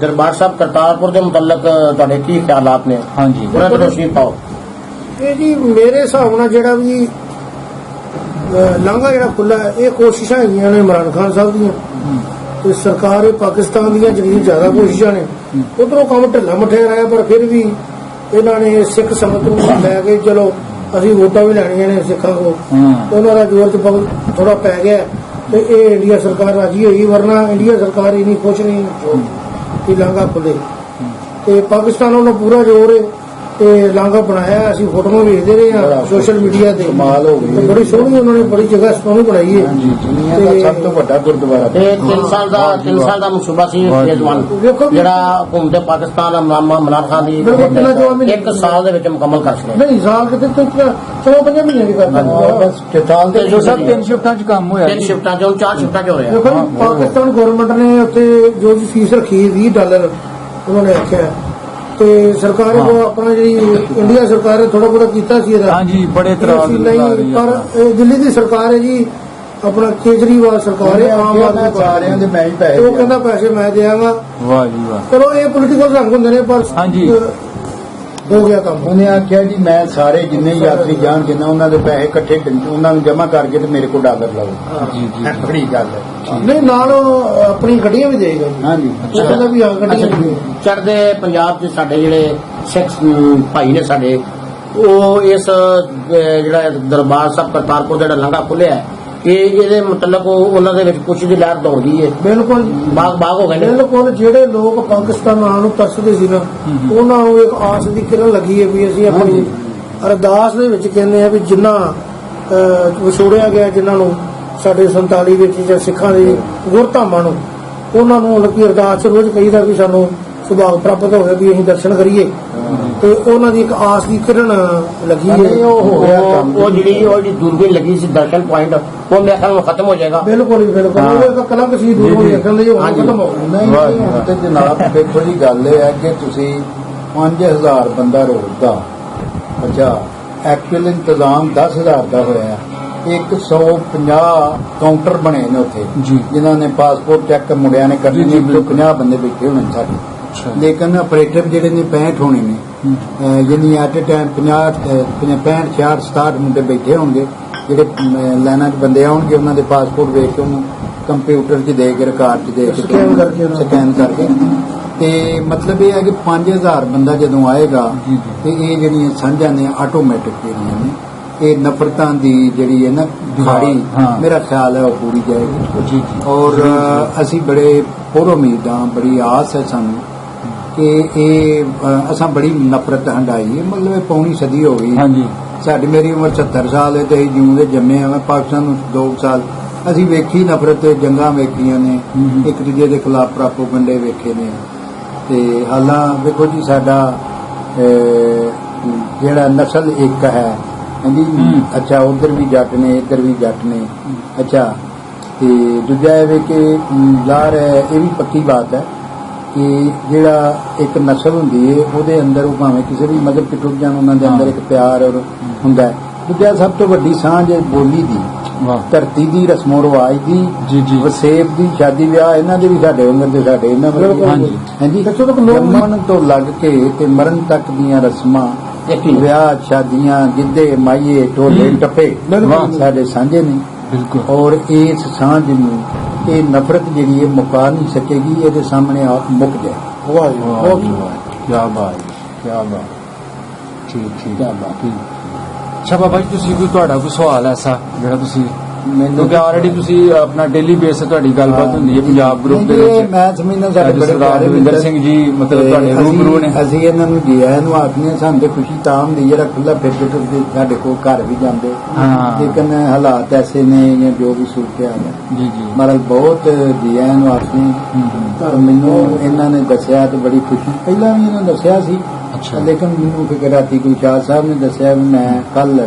ਦਰਬਾਰ ਸਾਹਿਬ ਕਰਤਾਰਪੁਰ ਦੇ ਮੁਤਲਕ ਤੁਹਾਡੇ ਕੀ ਖਿਆਲਾਤ ਨੇ? ਹਾਂਜੀ ਉਹਨਾਂ ਤੇ ਰੋਸ਼ਨੀ ਪਾਓ। ਇਹ ਜੀ ਮੇਰੇ ਹਿਸਾਬ ਨਾਲ ਜਿਹੜਾ ਵੀ ਲਾਂਘਾ ਜਿਹੜਾ ਖੁੱਲਾ ਹੈ, ਇਹ ਕੋਸ਼ਿਸ਼ਾਂ ਹੈਗੀਆਂ ਨੇ ਇਮਰਾਨ ਖਾਨ ਸਾਹਿਬ ਦੀਆਂ ਤੇ ਸਰਕਾਰ ਪਾਕਿਸਤਾਨ ਦੀਆਂ ਜਿਹੜੀਆਂ ਜ਼ਿਆਦਾ ਕੋਸ਼ਿਸ਼ਾਂ ਨੇ। ਉਧਰੋਂ ਕੰਮ ਢਿੱਲਾ ਮੱਠਿਆ ਰਿਹਾ, ਪਰ ਫਿਰ ਵੀ ਇਹਨਾਂ ਨੇ ਸਿੱਖ ਸੰਗਤ ਨੂੰ ਲੈ ਕੇ ਚਲੋ ਅਸੀਂ ਵੋਟਾਂ ਵੀ ਲੈਣੀਆਂ ਨੇ ਸਿੱਖਾਂ ਕੋਲ, ਉਹਨਾਂ ਦਾ ਜ਼ੋਰ ਚ ਥੋੜਾ ਪੈ ਗਿਆ ਤੇ ਇਹ ਇੰਡੀਆ ਸਰਕਾਰ ਰਾਜੀ ਹੋਈ, ਵਰਨਾ ਇੰਡੀਆ ਸਰਕਾਰ ਹੀ ਨਹੀਂ ਖੁਸ਼ ਨਹੀਂ ਕਿ ਲਾਂਘਾ ਖੁੱਲੇ। ਤੇ ਪਾਕਿਸਤਾਨ ਵੱਲੋਂ ਪੂਰਾ ਜ਼ੋਰ ਹੈ ਤੇ ਲਾਂਘਾ ਬਣਾਇਆ। ਅਸੀਂ ਫੋਟੋਆਂ ਵੇਖਦੇ ਰਹੇ ਹਾਂ ਸੋਸ਼ਲ ਮੀਡੀਆ ਤੇ, ਕਮਾਲ ਹੋ ਗਈ। ਤੇ ਬੜੀ ਸੋਹਣੀ ਉਹਨਾਂ ਨੇ ਬੜੀ ਜਗ੍ਹਾ ਸੋਹਣੀ ਬਣਾਈ ਹੈ। ਦੁਨੀਆ ਦਾ ਸਭ ਤੋਂ ਵੱਡਾ ਗੁਰਦੁਆਰਾ ਤੇ 3 ਸਾਲ ਦਾ ਮਨਸੂਬਾ ਸੀ ਫੇਜ਼ 1 ਵੇਖੋ ਜਿਹੜਾ ਹੁਕੂਮਤ ਪਾਕਿਸਤਾਨ ਇਮਰਾਨ ਖਾਨ ਦੀ ਬਿਲਕੁਲ ਤਿੰਨਾਂ ਚੋਂ ਮਹੀਨੇ 1 ਸਾਲ ਦੇ ਵਿੱਚ ਮੁਕੰਮਲ ਕਰ ਸਕੇ। ਨਹੀਂ ਸਾਲ ਕਿਤੇ ਤੋਂ 4-5 ਮਹੀਨੇ ਦੀ ਕਰਦਾ। ਬਸ ਚਟਾਲ ਦੇ ਜੋ ਸਭ 3 ਸ਼ਿਫਟਾਂ 'ਚ ਕੰਮ ਹੋਇਆ 3 ਜੀ। ਸ਼ਿਫਟਾਂ ਚੋਂ 4 ਸ਼ਿਫਟਾਂ 'ਚ ਹੋ ਰਿਹਾ। ਦੇਖੋ ਜੀ, ਪਾਕਿਸਤਾਨ ਗਵਰਨਮੈਂਟ ਨੇ ਉੱਥੇ ਜੋ ਵੀ ਫੀਸ ਰੱਖੀ $20 ਉਹਨਾਂ ਨੇ ਆਖਿਆ ਤੇ ਸਰਕਾਰ ਉਹ ਆਪਣਾ ਜਿਹੜੀ ਇੰਡੀਆ ਸਰਕਾਰ ਨੇ ਥੋੜਾ ਬਹੁਤਾ ਕੀਤਾ ਸੀ ਇਹਦਾ। ਹਾਂਜੀ ਬੜੇ ਇਤਰਾਜ਼ ਲਾ ਰਹੀ ਨਹੀਂ, ਹੈ। ਪਰ ਇਹ ਦਿੱਲੀ ਦੀ ਸਰਕਾਰ ਹੈ ਜੀ, ਆਪਣਾ ਕੇਜਰੀਵਾਲ ਸਰਕਾਰ ਹੈ, ਆਮ ਆਦਮੀ ਸਾਰਿਆਂ ਦੇ ਮੈਂ ਹੀ ਪਾਰਟੀ। ਪੈਸੇ ਉਹ ਕਹਿੰਦਾ ਪੈਸੇ ਮੈਂ ਦਿਆਂਗਾ। ਵਾਹ ਜੀ ਵਾਹ। ਚਲੋ ਇਹ ਪੋਲੀਟੀਕਲ ਰੰਗ ਹੁੰਦੇ ਨੇ, ਪਰ ਹਾਂਜੀ। ਹੋ ਗਿਆ ਕੰਮ। ਉਹਨੇ ਆਖਿਆ ਜੀ ਮੈਂ ਸਾਰੇ ਜਿੰਨੇ ਯਾਤਰੀ ਜਾਣ ਜਿੰਨਾ ਉਹਨਾਂ ਦੇ ਪੈਸੇ ਇਕੱਠੇ ਉਹਨਾਂ ਨੂੰ ਜਮ੍ਹਾਂ ਕਰਕੇ ਤੇ ਮੇਰੇ ਕੋਲ ਡਾਲਰ ਲਾਓ। ਜੀ ਜੀ ਇਹ ਬੜੀ ਗੱਲ ਹੈ। ਨਹੀਂ ਨਾਲ ਉਹ ਆਪਣੀ ਗੱਡੀਆਂ ਵੀ ਦੇਗਾ ਜੀ। ਹਾਂਜੀ ਉਹ ਕਹਿੰਦਾ ਵੀ ਆ ਗੱਡੀਆਂ ਵੀ ਦੇਗਾ। ਚੜ੍ਹਦੇ ਪੰਜਾਬ 'ਚ ਸਾਡੇ ਜਿਹੜੇ ਸਿੱਖ ਭਾਈ ਨੇ ਸਾਡੇ, ਉਹ ਇਸ ਜਿਹੜਾ ਦਰਬਾਰ ਸਾਹਿਬ ਕਰਤਾਰਪੁਰ ਦਾ ਜਿਹੜਾ ਲਾਂਘਾ ਖੁੱਲਿਆ ਹੈ, ਕਿ ਇਹਦੇ ਮਤਲਬ ਉਹਨਾਂ ਦੇ ਵਿੱਚ ਖੁਸ਼ੀ ਦੀ ਲਹਿਰ ਦੌੜਦੀ ਹੈ। ਬਿਲਕੁਲ ਬਾਗ ਹੋ ਗਏ ਨੇ। ਬਿਲਕੁਲ ਜਿਹੜੇ ਲੋਕ ਪਾਕਿਸਤਾਨ ਆਉਣ ਨੂੰ ਤਰਸਦੇ ਸੀ ਨਾ, ਉਹਨਾਂ ਨੂੰ ਇੱਕ ਆਸ ਦੀ ਕਿਰਨ ਲੱਗੀ ਹੈ ਵੀ ਅਸੀਂ ਆਪਣੀ ਅਰਦਾਸ ਦੇ ਵਿੱਚ ਕਹਿੰਦੇ ਆ ਵੀ ਜਿੰਨਾ ਵਿਛੋੜਿਆ ਗਿਆ, ਜਿਨ੍ਹਾਂ ਨੂੰ ਸਾਡੇ 47 ਵਿੱਚ ਜਾਂ ਸਿੱਖਾਂ ਦੇ ਗੁਰਧਾਮਾਂ ਨੂੰ, ਉਹਨਾਂ ਨੂੰ ਲੱਗੀ ਅਰਦਾਸ ਰੋਜ਼ ਕਹੀਦਾ ਵੀ ਸਾਨੂੰ ਸੁਭਾਗ ਪ੍ਰਾਪਤ ਹੋਵੇ ਵੀ ਅਸੀਂ ਦਰਸ਼ਨ ਕਰੀਏ। ਤੇ ਉਹਨਾਂ ਦੀ ਇੱਕ ਆਸ ਦੀ ਕਿਰਨ ਲੱਗੀ ਹੈ। ਉਹ ਹੋ ਗਿਆ ਕੰਮ। ਉਹ ਜਿਹੜੀ ਦੂਰਬੀਨ ਲੱਗੀ ਸੀ ਦਰਸ਼ਨ ਪੁਆਇੰਟ, ਉਹ ਮੇਰੇ ਖਿਆਲ ਨਾਲ ਖਤਮ ਹੋ ਜਾਏਗਾ। ਬਿਲਕੁਲ ਜੀ ਬਿਲਕੁਲ। ਉਹ ਇੱਕ ਕਲੰਕ ਸੀ ਦੂਰੋਂ ਦੇਖਣ ਲਈ, ਉਹ ਖਤਮ ਹੋ ਗਿਆ। ਨਹੀਂ ਤੇ ਜਨਾਬ ਦੇਖੋ ਜੀ ਗੱਲ ਇਹ ਹੈ ਕਿ ਤੁਸੀਂ 5000 ਬੰਦਾ ਰੋਜ਼ ਦਾ, ਅੱਛਾ ਐਕਚੁਅਲ ਇੰਤਜ਼ਾਮ 10000 ਦਾ ਹੋਇਆ। 150 ਕਾਊਂਟਰ ਬਣੇ ਨੇ ਉੱਥੇ ਜਿਨ੍ਹਾਂ ਨੇ ਪਾਸਪੋਰਟ ਚੈੱਕ ਮੁੰਡਿਆਂ ਨੇ ਕਰਨੇ ਨੇ। 150 ਬੰਦੇ ਬੈਠੇ ਹੋਣੇ ਸਾਡੇ, ਲੇਕਿਨ ਆਪਰੇਟਰ ਜਿਹੜੇ ਨੇ 65 ਹੋਣੇ ਨੇ, ਯਾਨੀ ਐਟ ਅ ਟਾਈਮ 65 66 ਮੁੰਡੇ ਬੈਠੇ ਹੋਣਗੇ ਜਿਹੜੇ ਲਾਈਨਾਂ 'ਚ ਬੰਦੇ ਆਉਣਗੇ, ਉਹਨਾਂ ਦੇ ਪਾਸਪੋਰਟ ਵੇਖ ਕੇ ਉਹਨੂੰ ਕੰਪਿਊਟਰ 'ਚ ਦੇ ਕੇ ਰਿਕਾਰਡ 'ਚ ਦੇ ਕੇ ਸਕੈਨ ਕਰਕੇ ਤੇ ਮਤਲਬ ਇਹ ਹੈ ਕਿ 5000 ਬੰਦਾ ਜਦੋਂ ਆਏਗਾ ਤੇ ਇਹ ਜਿਹੜੀਆਂ ਸਾਂਝਾਂ ਨੇ ਆਟੋਮੈਟਿਕ ਜਿਹੜੀਆਂ ਨੇ, ਇਹ ਨਫ਼ਰਤਾਂ ਦੀ ਜਿਹੜੀ ਹੈ ਨਾ ਖਾੜੀ, ਮੇਰਾ ਖਿਆਲ ਹੈ ਉਹ ਪੂਰੀ ਜਾਏਗੀ। ਔਰ ਅਸੀਂ ਬੜੇ ਪੁਰ ਉਮੀਦ ਹਾਂ, ਬੜੀ ਆਸ ਹੈ ਸਾਨੂੰ ਕਿ ਇਹ ਅਸਾਂ ਬੜੀ ਨਫ਼ਰਤ ਹੰਡਾਈ ਹੈ। ਮਤਲਬ ਇਹ ਪੌਣੀ ਸਦੀ ਹੋ ਗਈ ਸਾਡੀ, ਮੇਰੀ ਉਮਰ 70 ਸਾਲ ਹੈ ਤੇ ਅਸੀਂ ਜਿਉਂ ਦੇ ਜੰਮੇ ਆ। ਪਾਕਿਸਤਾਨ ਨੂੰ 2 ਸਾਲ ਅਸੀਂ ਵੇਖੀ ਨਫ਼ਰਤ, ਜੰਗਾਂ ਵੇਖੀਆਂ ਨੇ, ਇੱਕ ਦੂਜੇ ਦੇ ਖਿਲਾਫ ਪ੍ਰਾਪੋਗੰਡੇ ਵੇਖੇ ਨੇ। ਤੇ ਹਾਲਾਂ ਵੇਖੋ ਜੀ ਸਾਡਾ ਜਿਹੜਾ ਨਸਲ ਇੱਕ ਹੈ, ਹਾਂਜੀ ਅੱਛਾ, ਉਧਰ ਵੀ ਜੱਟ ਨੇ ਇੱਧਰ ਵੀ ਜੱਟ ਨੇ, ਅੱਛਾ। ਤੇ ਦੂਜਾ ਇਹ ਵੇ ਕਿ ਜ਼ਾਹਰ ਹੈ, ਇਹ ਵੀ ਪੱਕੀ ਬਾਤ ਹੈ ਕਿ ਜਿਹੜਾ ਇੱਕ ਨਸਲ ਹੁੰਦੀ ਹੈ ਉਹਦੇ ਅੰਦਰ ਉਹ ਭਾਵੇਂ ਕਿਸੇ ਵੀ ਮਜ਼ਹਬ ਚ ਟੁੱਟ ਜਾਣ, ਉਹਨਾਂ ਦੇ ਅੰਦਰ ਇੱਕ ਪਿਆਰ ਔਰ ਹੁੰਦਾ ਹੈ। ਦੂਜਾ ਸਭ ਤੋਂ ਵੱਡੀ ਸਾਂਝ ਹੈ ਬੋਲੀ ਦੀ, ਧਰਤੀ ਦੀ, ਰਸਮੋ ਰਿਵਾਜ ਦੀ, ਵਸੇਬ ਦੀ, ਸ਼ਾਦੀ ਵਿਆਹ, ਇਹਨਾਂ ਦੇ ਵੀ ਸਾਡੇ ਅੰਦਰ ਦੇ ਸਾਡੇ ਇਹਨਾਂ ਹਾਂਜੀ ਜੰਮਣ ਤੋਂ ਲੱਗ ਕੇ ਤੇ ਮਰਨ ਤੱਕ ਦੀਆਂ ਰਸਮਾਂ, ਵਿਆਹ ਸ਼ਾਦੀਆਂ, ਗਿੱਧੇ ਮਾਈਏ ਢੋਲੇ ਟੱਪੇ ਸਾਡੇ ਸਾਂਝੇ ਨੇ। ਔਰ ਇਸ ਸਾਂਝ ਨੂੰ ਇਹ ਨਫ਼ਰਤ ਜਿਹੜੀ ਹੈ ਮੁਕਾ ਨਹੀਂ ਸਕੇਗੀ, ਇਹਦੇ ਸਾਹਮਣੇ ਆਪ ਮੁੱਕ ਜਾਏ। ਵਾਹ ਜੀ ਵਾਹ, ਕਿਆ ਬਾਤ, ਕਿਆ ਬਾਤ, ਠੀਕ ਠੀਕ, ਕਿਆ ਬਾਤ। ਅੱਛਾ ਬਾਬਾ ਜੀ, ਤੁਸੀਂ ਕੋਈ ਤੁਹਾਡਾ ਕੋਈ ਸਵਾਲ ਐਸਾ ਜਿਹੜਾ ਤੁਸੀਂ ਮੈਨੂੰ ਕਿਉਂਕਿ ਆਲਰੇਡੀ ਤੁਸੀਂ ਆਪਣਾ ਡੇਲੀ ਬੇਸ ਤੁਹਾਡੀ ਗੱਲਬਾਤ ਹੁੰਦੀ ਹੈ ਪੰਜਾਬ ਗਰੁੱਪ ਦੇ ਵਿੱਚ। ਮੈਂ ਸਮਝਦਾ ਸਾਡੇ ਅੱਜ ਬੜੇ ਸਰਦਾਰ ਪਿਆਰੇ ਦਵਿੰਦਰ ਸਿੰਘ ਜੀ ਮਤਲਬ ਤੁਹਾਡੇ ਰੂਬਰੂ ਨੇ। ਅਸੀਂ ਇਹਨਾਂ ਨੂੰ ਜੀ ਆਇਆਂ ਨੂੰ ਆਖਦੇ ਹਾਂ, ਸਾਨੂੰ ਤੇ ਖੁਸ਼ੀ ਤਾਂ ਹੁੰਦੀ ਜਿਹੜਾ ਖੁੱਲਾ ਫਿਰ ਕੇ ਸਾਡੇ ਕੋਲ ਘਰ ਵੀ ਜਾਂਦੇ, ਹਾਂ। ਲੇਕਿਨ ਹਾਲਾਤ ਐਸੇ ਨੇ ਜਾਂ ਜੋ ਵੀ ਸੂਰਤ ਹਾਲ ਹੈ ਜੀ ਜੀ ਮਹਾਰਾਜ ਬਹੁਤ ਜੀ ਆਇਆਂ ਨੂੰ ਆਖਦੇ ਹਾਂ। ਪਰ ਮੈਨੂੰ ਇਹਨਾਂ ਨੇ ਦੱਸਿਆ ਤੇ ਬੜੀ ਖੁਸ਼ੀ, ਪਹਿਲਾਂ ਵੀ ਇਹਨਾਂ ਦੱਸਿਆ ਸੀ, ਅੱਛਾ। ਲੇਕਿਨ ਮੈਨੂੰ ਫਿਕਰ ਰਾਤੀ ਕੋਈ ਸ਼ਾਹ ਸਾਹਿਬ ਨੇ ਦੱਸਿਆ ਵੀ ਮੈਂ ਕੱਲ